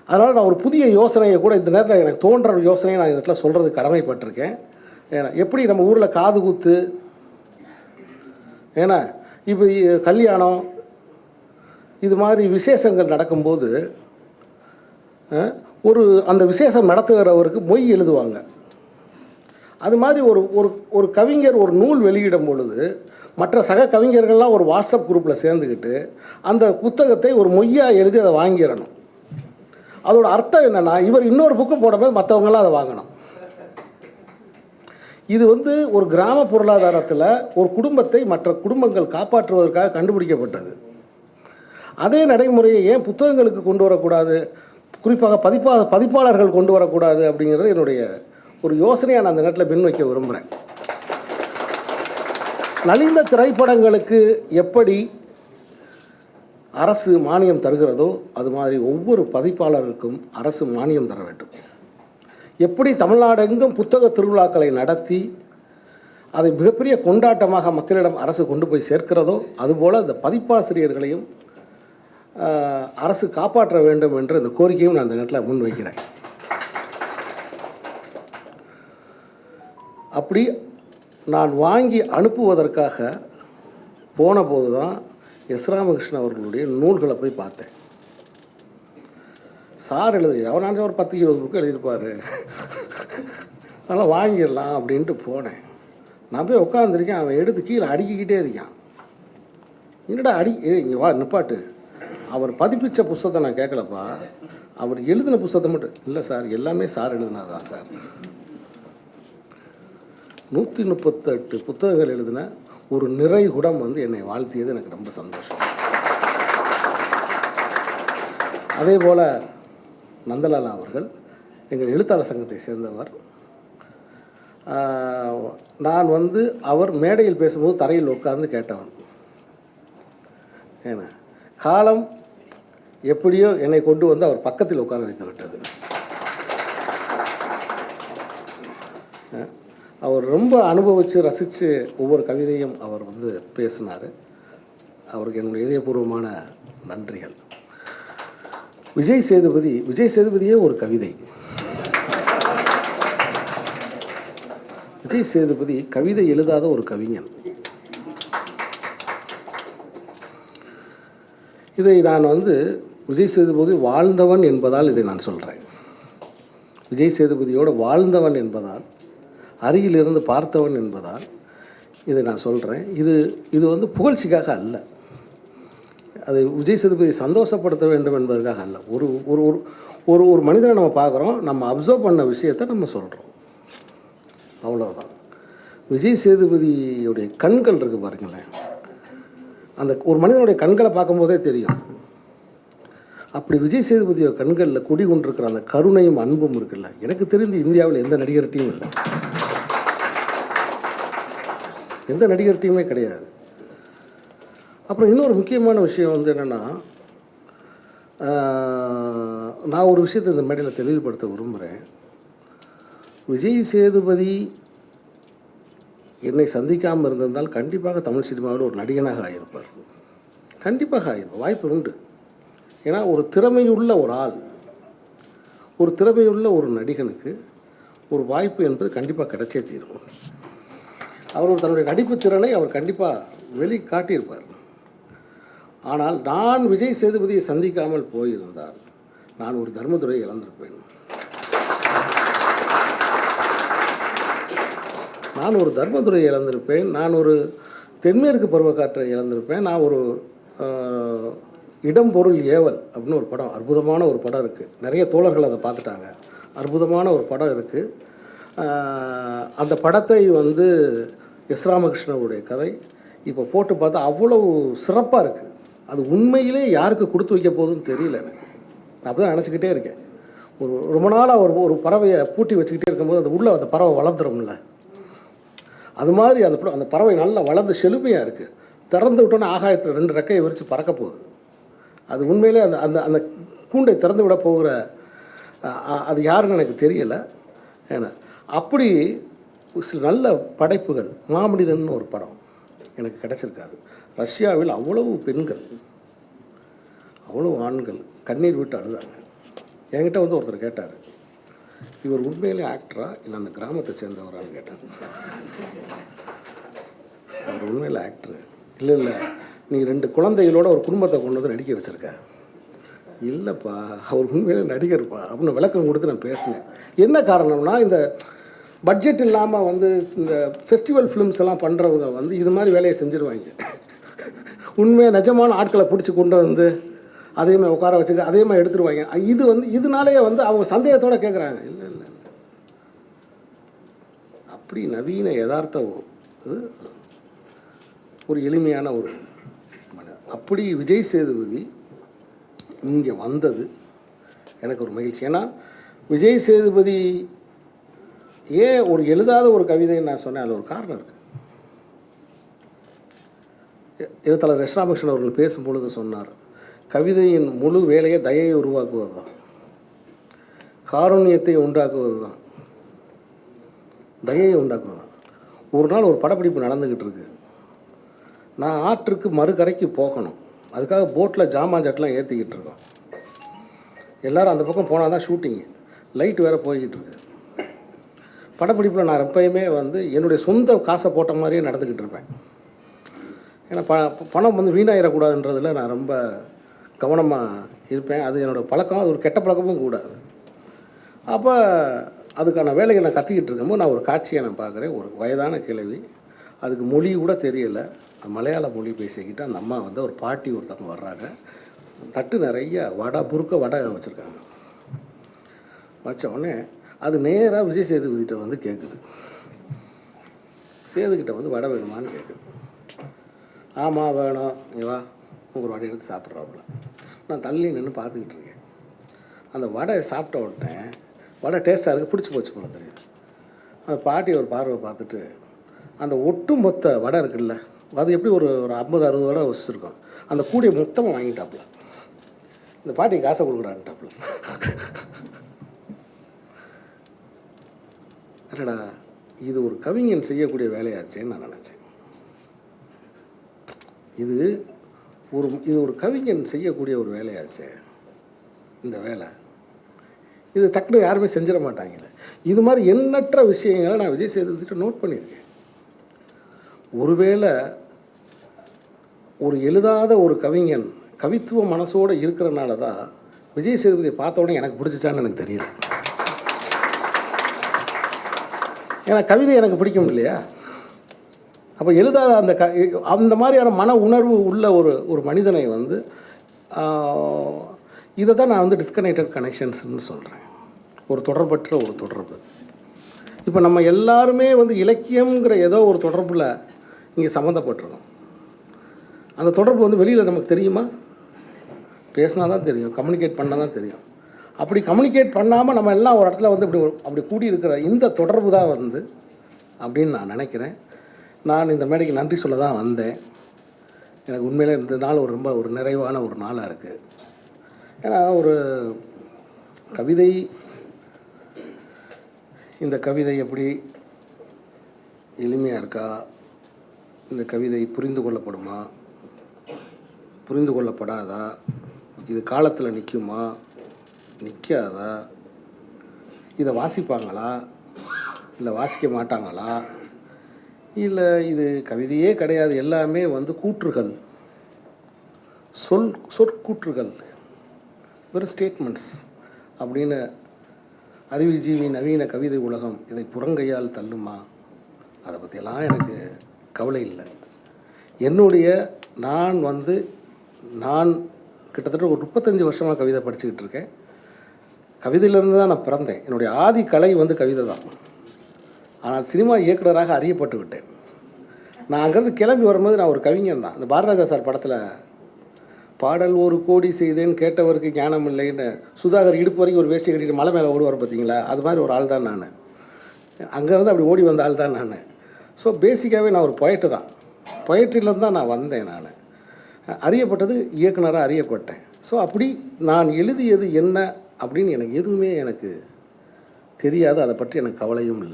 அதனால் நான் ஒரு புதிய யோசனையை கூட இந்த நேரத்தில் எனக்கு தோன்ற யோசனையை நான் இந்த இடத்துல சொல்கிறதுக்கு கடமைப்பட்டிருக்கேன். ஏன்னா எப்படி நம்ம ஊரில் காது குத்து, ஏன்னா இப்போ கல்யாணம் இது மாதிரி விசேஷங்கள் நடக்கும்போது அந்த விசேஷம் நடத்துகிறவருக்கு மொய் எழுதுவாங்க. அது மாதிரி ஒரு கவிஞர் ஒரு நூல் வெளியிடும் பொழுது மற்ற சக கவிஞர்கள்லாம் ஒரு வாட்ஸ்அப் குரூப்பில் சேர்ந்துக்கிட்டு அந்த புத்தகத்தை ஒரு மொய்யாக எழுதி அதை வாங்கிடணும். அதோட அர்த்தம் என்னென்னா, இவர் இன்னொரு புக்கு போடும்போது மற்றவங்களாம் அதை வாங்கணும். இது ஒரு கிராம பொருளாதாரத்தில் ஒரு குடும்பத்தை மற்ற குடும்பங்கள் காப்பாற்றுவதற்காக கண்டுபிடிக்கப்பட்டது. அதே நடைமுறையை ஏன் புத்தகங்களுக்கு கொண்டு வரக்கூடாது, குறிப்பாக பதிப்பாளர்கள் கொண்டு வரக்கூடாது அப்படிங்கிறது என்னுடைய ஒரு யோசனையை நான் அந்த நேரத்தில் முன்வைக்க விரும்புகிறேன். நலிந்த திரைப்படங்களுக்கு எப்படி அரசு மானியம் தருகிறதோ அது மாதிரி ஒவ்வொரு பதிப்பாளருக்கும் அரசு மானியம் தர வேண்டும். எப்படி தமிழ்நாடு எங்கும் புத்தக திருவிழாக்களை நடத்தி அதை மிகப்பெரிய கொண்டாட்டமாக மக்களிடம் அரசு கொண்டு போய் சேர்க்கிறதோ அதுபோல் இந்த பதிப்பாசிரியர்களையும் அரசு காப்பாற்ற வேண்டும் என்ற இந்த கோரிக்கையும் நான் இந்த நேரத்தில் முன்வைக்கிறேன். அப்படி நான் வாங்கி அனுப்புவதற்காக போன போது தான் எஸ். ராமகிருஷ்ணன் அவர்களுடைய நூல்களை போய் பார்த்தேன். சார் எவனாச்சும் ஒரு 10-20 புக்கு எழுதியிருப்பார், அதெல்லாம் வாங்கிடலாம் அப்படின்ட்டு போனேன். நான் போய் உட்காந்துருக்கேன், அவன் எடுத்து கீழே அடுக்கிக்கிட்டே இருக்கான். என்னடா இங்கே வா நிப்பாட்டு, அவர் பதிப்பித்த புஸ்தகத்தை நான் கேட்கலப்பா, அவர் எழுதின புஸ்தகத்தை மட்டும். இல்லை சார், எல்லாமே சார் எழுதினதான் சார். 138 புத்தகங்கள் எழுதின ஒரு நிறை குடம் என்னை வாழ்த்தியது எனக்கு ரொம்ப சந்தோஷம். அதே போல் நந்தலாலா அவர்கள் எங்கள் எழுத்தாளர் சங்கத்தை சேர்ந்தவர். நான் அவர் மேடையில் பேசும்போது தரையில் உட்கார்ந்து கேட்டவன். ஏன்னா காலம் எப்படியோ என்னை கொண்டு அவர் பக்கத்தில் உட்கார வைத்து விட்டது. அவர் ரொம்ப அனுபவித்து ரசித்து ஒவ்வொரு கவிதையும் அவர் பேசினார். அவருக்கு என்னுடைய இதயபூர்வமான நன்றிகள். விஜய் சேதுபதியே ஒரு கவிதை. விஜய் சேதுபதி கவிதை எழுதாத ஒரு கவிஞன். இதை நான் விஜய் சேதுபதி வாழ்ந்தவன் என்பதால் இதை நான் சொல்கிறேன். விஜய் சேதுபதியோடு வாழ்ந்தவன் என்பதால், அருகிலிருந்து பார்த்தவன் என்பதால் இதை நான் சொல்கிறேன். இது புகழ்ச்சிக்காக அல்ல, அது விஜய் சேதுபதியை சந்தோஷப்படுத்த வேண்டும் என்பதற்காக அல்ல. ஒரு ஒரு ஒரு ஒரு மனிதனை நம்ம பார்க்குறோம், நம்ம அப்சர்வ் பண்ண விஷயத்தை நம்ம சொல்கிறோம், அவ்வளோதான். விஜய் சேதுபதியுடைய கண்கள் இருக்குது பாருங்களேன், அந்த ஒரு மனிதனுடைய கண்களை பார்க்கும்போதே தெரியும். அப்படி விஜய் சேதுபதியோட கண்களில் குடி கொண்டிருக்கிற அந்த கருணையும் அன்பும் இருக்குல்ல, எனக்கு தெரிந்து இந்தியாவில் எந்த நடிகர்கிட்டையும் இல்லை, எந்த நடிகர்கிட்டையுமே கிடையாது. அப்புறம் இன்னொரு முக்கியமான விஷயம் என்னென்னா, நான் ஒரு விஷயத்தை இந்த மேடையில் தெளிவுபடுத்த விரும்புகிறேன். விஜய் சேதுபதி என்னை சந்திக்காமல் இருந்திருந்தால் கண்டிப்பாக தமிழ் சினிமாவில் ஒரு நடிகனாக ஆகியிருப்பார், கண்டிப்பாக ஆகியிருப்பார், வாய்ப்பு உண்டு. ஏன்னா ஒரு திறமையுள்ள ஒரு ஆள், ஒரு திறமையுள்ள ஒரு நடிகனுக்கு ஒரு வாய்ப்பு என்பது கண்டிப்பாக கிடைச்சே தீரும். அவர் தன்னுடைய நடிப்பு திறனை அவர் கண்டிப்பாக வெளிக்காட்டியிருப்பார். ஆனால் நான் விஜய் சேதுபதியை சந்திக்காமல் போயிருந்தால் நான் ஒரு தர்மதுரையை இழந்திருப்பேன், நான் ஒரு தர்மதுரையை இழந்திருப்பேன், நான் ஒரு தென்மேற்கு பருவக்காற்றை இழந்திருப்பேன், நான் ஒரு இடம் பொருள் ஏவல் அப்படின்னு ஒரு படம், அற்புதமான ஒரு படம் இருக்குது, நிறைய தோழர்கள் அதை பார்த்துட்டாங்க, அற்புதமான ஒரு படம் இருக்குது. அந்த படத்தை எஸ். ராமகிருஷ்ணனுடைய கதை இப்போ போட்டு பார்த்தா அவ்வளவு சிறப்பாக இருக்குது. அது உண்மையிலே யாருக்கு கொடுத்து வைக்க போகுதுன்னு தெரியல எனக்கு. நான் அப்படி தான் நினச்சிக்கிட்டே இருக்கேன். ரொம்ப நாளாக ஒரு பறவையை பூட்டி வச்சுக்கிட்டே இருக்கும்போது அது உள்ளே அந்த பறவை வளர்ந்துரும்ல, அது மாதிரி அந்த பறவை நல்லா வளர்ந்து செழுமையாக இருக்குது. திறந்து விட்டோன்னே ஆகாயத்தில் 2 ரெக்கையை விரித்து பறக்க போகுது. அது உண்மையிலே அந்த அந்த அந்த கூண்டை திறந்து விட போகிற அது யாருன்னு எனக்கு தெரியலை. ஏன்னா அப்படி சில நல்ல படைப்புகள், மாமனிதன் ஒரு படம் எனக்கு கிடச்சிருக்காது. ரஷ்யாவில் அவ்வளவு பெண்கள், அவ்வளவு ஆண்கள் கண்ணீர் விட்டு அழுதாங்க. என்கிட்ட வந்து ஒருத்தர் கேட்டார், இவர் உண்மையிலே ஆக்டரா இல்லை அந்த கிராமத்தை சேர்ந்தவரான்னு கேட்டார். அவர் உண்மையில் ஆக்டரு. இல்லை இல்லை, நீ 2 குழந்தைகளோட ஒரு குடும்பத்தை கொண்டு வந்து நடிக்க வச்சுருக்க. இல்லைப்பா, அவர் உண்மையிலே நடிகர்ப்பா அப்படின்னு விளக்கம் கொடுத்து நான் பேசினேன். என்ன காரணம்னா, இந்த பட்ஜெட் இல்லாமல் வந்து இந்த ஃபெஸ்டிவல் ஃபிலிம்ஸ் எல்லாம் பண்ணுறவங்க வந்து இது மாதிரி வேலையை செஞ்சுருவாங்க. உண்மையாக நிஜமான ஆட்களை பிடிச்சி கொண்டு வந்து அதேமாதிரி உட்கார வச்சுக்க அதேமாதிரி எடுத்துருவாங்க. இது வந்து இதனாலேயே வந்து அவங்க சந்தேகத்தோடு கேட்குறாங்க. இல்லை இல்லை இல்லை, அப்படி நவீன யதார்த்த ஒரு எளிமையான ஒரு மனிதன். அப்படி விஜய் சேதுபதி இங்கே வந்தது எனக்கு ஒரு மகிழ்ச்சி. ஏன்னா விஜய் சேதுபதி ஏன் ஒரு எழுதாத ஒரு கவிதைன்னு நான் சொன்னேன், அதில் ஒரு காரணம் இருக்குது. எழுத்தாளர் எஸ். ராமகிருஷ்ணன் அவர்கள் பேசும்பொழுது சொன்னார், கவிதையின் முழு வேலையை தயையை உருவாக்குவது தான், காருண்யத்தை உண்டாக்குவது தான், தயையை உண்டாக்குவது தான். ஒரு நாள் ஒரு படப்பிடிப்பு நடந்துக்கிட்டு இருக்கு, நான் ஆற்றுக்கு மறுகரைக்கு போகணும், அதுக்காக போட்டில் ஜாமான் ஏற்றிக்கிட்டு இருக்கோம். எல்லோரும் அந்த பக்கம் போனால் தான் ஷூட்டிங்கு, லைட் வேறு போய்கிட்டு இருக்கு. படப்பிடிப்பில் நான் எப்பயுமே வந்து என்னுடைய சொந்த காசை போட்ட மாதிரியே நடந்துக்கிட்டு இருப்பேன். ஏன்னா பணம் வந்து வீணாயிடக்கூடாதுன்றதில் நான் ரொம்ப கவனமாக இருப்பேன். அது என்னோடய பழக்கம், அது ஒரு கெட்ட பழக்கமும் கூடாது. அப்போ அதுக்கான வேலையை நான் கற்றுக்கிட்டு இருக்கும்போது நான் ஒரு காட்சியை நான் பார்க்குறேன். ஒரு வயதான கிழவி, அதுக்கு மொழி கூட தெரியலை, மலையாள மொழி பேசிக்கிட்டு அந்த அம்மா வந்து ஒரு பாட்டி ஒருத்தவங்க வர்றாங்க. தட்டு நிறைய வடை, புருக்க வடை வச்சுருக்காங்க. வச்ச உடனே அது நேராக விஜய் சேதுபதிகிட்ட வந்து கேட்குது. சேதுக்கிட்ட வந்து வடை வேணுமான்னு கேட்குது. ஆமாம் வேணும், நீ வா, ஒரு வடை எடுத்து சாப்பிட்றாப்புல. நான் தள்ளி நின்று பார்த்துக்கிட்டு இருக்கேன். அந்த வடை சாப்பிட்ட உடனே வடை டேஸ்ட்டாக இருக்குது, பிடிச்சி போச்சு போல தெரியுது. அந்த பாட்டி ஒரு பார்வை பார்த்துட்டு அந்த ஒட்டு மொத்த வடை இருக்குல்ல, அது எப்படி ஒரு 50-60 வடை வச்சுருக்கோம், அந்த கூடிய மொத்தமாக வாங்கிட்டாப்புல. இந்த பாட்டி காசை கொடுக்குறான்ட்டாப்புல. அடடா, இது ஒரு கவிஞன் செய்யக்கூடிய வேலையாச்சேன்னு நான் நினச்சேன். இது ஒரு கவிஞன் செய்யக்கூடிய ஒரு வேலையாச்சே இந்த வேலை. இது டக்குனு யாருமே செஞ்சிட மாட்டாங்கல்ல. இது மாதிரி எண்ணற்ற விஷயங்களை நான் விஜய் சேதுபதிகிட்ட நோட் பண்ணியிருக்கேன். ஒருவேளை ஒரு எழுதாத ஒரு கவிஞன் கவித்துவ மனசோடு இருக்கிறனால தான் விஜய் சேதுபதியை பார்த்த உடனே எனக்கு பிடிச்சிச்சான்னு எனக்கு தெரியல. ஏன்னா கவிதை எனக்கு பிடிக்கும் இல்லையா. அப்போ எழுதாத அந்த மாதிரியான மன உணர்வு உள்ள ஒரு மனிதனை வந்து இதை தான் நான் வந்து டிஸ்கனெக்டட் கனெக்ஷன்ஸ்னு சொல்கிறேன். ஒரு தொடர்பற்ற ஒரு தொடர்பு. இப்போ நம்ம எல்லாருமே வந்து இலக்கியங்கிற ஏதோ ஒரு தொடர்பில் இங்கே சம்மந்தப்பட்டிருக்கோம். அந்த தொடர்பு வந்து வெளியில் நமக்கு தெரியுமா? பேசினா தான் தெரியும், கம்யூனிகேட் பண்ணால் தான் தெரியும். அப்படி கம்யூனிகேட் பண்ணாமல் நம்ம எல்லாம் ஒரு இடத்துல வந்து அப்படி கூடி இருக்கிற இந்த தொடர்பு தான் வந்து அப்படின்னு நான் நினைக்கிறேன். நான் இந்த மேடைக்கு நன்றி சொல்ல தான் வந்தேன். எனக்கு உண்மையிலே இந்த நாள் ரொம்ப ஒரு நிறைவான ஒரு நாளாக இருக்குது. ஏன்னா ஒரு கவிதை, இந்த கவிதை எப்படி எளிமையாக இருக்கா, இந்த கவிதை புரிந்து கொள்ளப்படுமா, புரிந்து கொள்ளப்படாதா, இது காலத்தில் நிற்குமா, நிற்காதா, இதை வாசிப்பாங்களா இல்லை வாசிக்க மாட்டாங்களா, இல்லை இது கவிதையே கிடையாது, எல்லாமே வந்து கூற்றுகள், சொற்கூற்றுகள், வெறும் ஸ்டேட்மெண்ட்ஸ் அப்படின்னு அறிவுஜீவி நவீன கவிதை உலகம் இதை புறங்கையால் தள்ளுமா, அதை பற்றியெல்லாம் எனக்கு கவலை இல்லை. நான் கிட்டத்தட்ட ஒரு 35 வருஷமாக கவிதை படிச்சுக்கிட்டு இருக்கேன். கவிதையிலேருந்து தான் நான் பிறந்தேன். என்னுடைய ஆதி கலை வந்து கவிதை தான். ஆனால் சினிமா இயக்குனராக அறியப்பட்டு விட்டேன். நான் அங்கேருந்து கிளம்பி வரும்போது நான் ஒரு கவிஞன் தான். இந்த பாரதிராஜா சார் படத்தில் பாடல் 1 கோடி செய்தேன் கேட்டவருக்கு ஞானம் இல்லைன்னு சுதாகர் இடுப்பு வரைக்கும் ஒரு வேஷ்டி கட்டிட்டு மலை மேலே ஓடுவார் பார்த்தீங்களா, அது மாதிரி ஒரு ஆள் தான் நான். அங்கேருந்து அப்படி ஓடி வந்த ஆள் தான் நான். ஸோ பேசிக்காகவே நான் ஒரு பொயட்டு தான். பொயட்ரியிலேருந்து தான் நான் வந்தேன். நான் அறியப்பட்டது இயக்குனராக அறியப்பட்டேன். ஸோ அப்படி நான் எழுதியது என்ன அப்படின்னு எனக்கு எதுவுமே எனக்கு தெரியாது. அதை பற்றி எனக்கு கவலையும்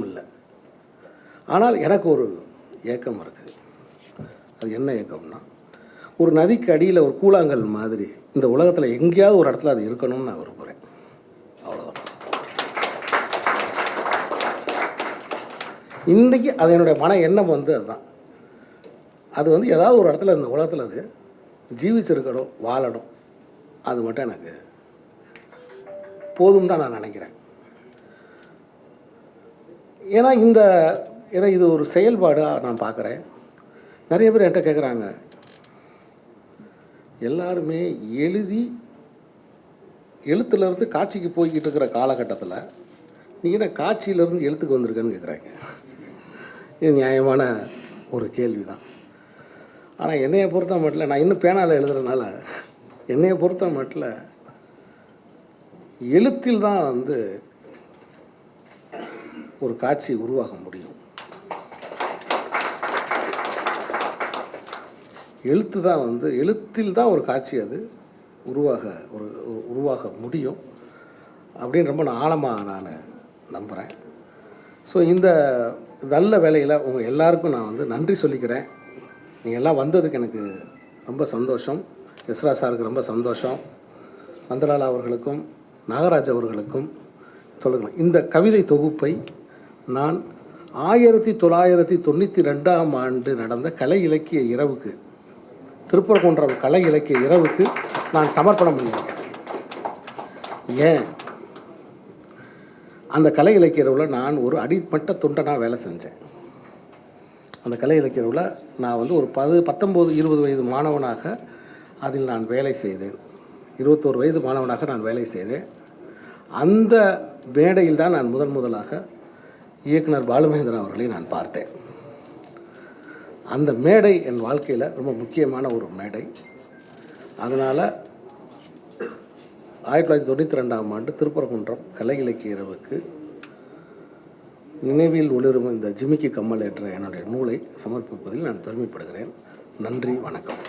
இல்லை. ஆனால் எனக்கு ஒரு ஏக்கம் இருக்குது. அது என்ன ஏக்கம்னா, ஒரு நதிக்கு அடியில் ஒரு கூழாங்கல் மாதிரி இந்த உலகத்தில் எங்கேயாவது ஒரு இடத்துல அது இருக்கணும்னு நான் விரும்புகிறேன். அவ்வளோதான். இன்றைக்கி அது என்னுடைய மன எண்ணம் வந்து அதுதான். அது வந்து ஏதாவது ஒரு இடத்துல இந்த உலகத்தில் அது ஜீவிச்சிருக்கணும், வாழணும். அது மட்டும் எனக்கு போதும் தான் நான் நினைக்கிறேன். ஏன்னா இது ஒரு செயல்பாடாக நான் பார்க்குறேன். நிறைய பேர் என்கிட்ட கேட்குறாங்க, எல்லாருமே எழுத்துலேருந்து காட்சிக்கு போய்கிட்டு இருக்கிற காலகட்டத்தில் நீ என்ன காட்சியிலேருந்து எழுத்துக்கு வந்திருக்கேன்னு கேட்குறாங்க. இது நியாயமான ஒரு கேள்வி தான். ஆனால் என்னையை பொறுத்த மட்டும் நான் இன்னும் பேனாவில் எழுதுறதுனால என்னையை பொறுத்த மட்டும் எழுத்தில் தான் வந்து ஒரு காட்சி உருவாக முடியும். எழுத்தில் தான் ஒரு காட்சி அது உருவாக முடியும் அப்படின்னு ரொம்ப ஆழமாக நான் நம்புகிறேன். ஸோ இந்த நல்ல வேலையில் உங்கள் எல்லாருக்கும் நான் வந்து நன்றி சொல்லிக்கிறேன். நீங்கள் எல்லாம் வந்ததுக்கு எனக்கு ரொம்ப சந்தோஷம். எஸ்ரா சாருக்கு ரொம்ப சந்தோஷம். மந்தலாலா அவர்களுக்கும் நாகராஜ் அவர்களுக்கும் சொல்லுங்கள். இந்த கவிதை தொகுப்பை நான் 1992ஆம் ஆண்டு நடந்த கலை இலக்கிய இரவுக்கு, திருப்பரங்குன்றம் கலை இலக்கிய இரவுக்கு நான் சமர்ப்பணம் பண்ணியிருக்கேன். ஏன்? அந்த கலை இலக்கிய இரவில் நான் ஒரு அடிமட்ட தொண்டனாக வேலை செஞ்சேன். அந்த கலை இலக்கிய இரவில் நான் வந்து ஒரு 19-20 வயது மாணவனாக அதில் நான் வேலை செய்தேன். 21 வயது மாணவனாக நான் வேலை செய்தேன். அந்த மேடையில் தான் நான் முதலாக இயக்குனர் பாலுமகேந்திரா அவர்களை நான் பார்த்தேன். அந்த மேடை என் வாழ்க்கையில் ரொம்ப முக்கியமான ஒரு மேடை. அதனால் 1992ஆம் ஆண்டு திருப்பரங்குன்றம் கலை இலக்கிய இரவுக்கு நினைவில் ஒளிரும் இந்த ஜிமிக்கி கம்மல் என்ற என்னுடைய நூலை சமர்ப்பிப்பதில் நான் பெருமைப்படுகிறேன். நன்றி, வணக்கம்.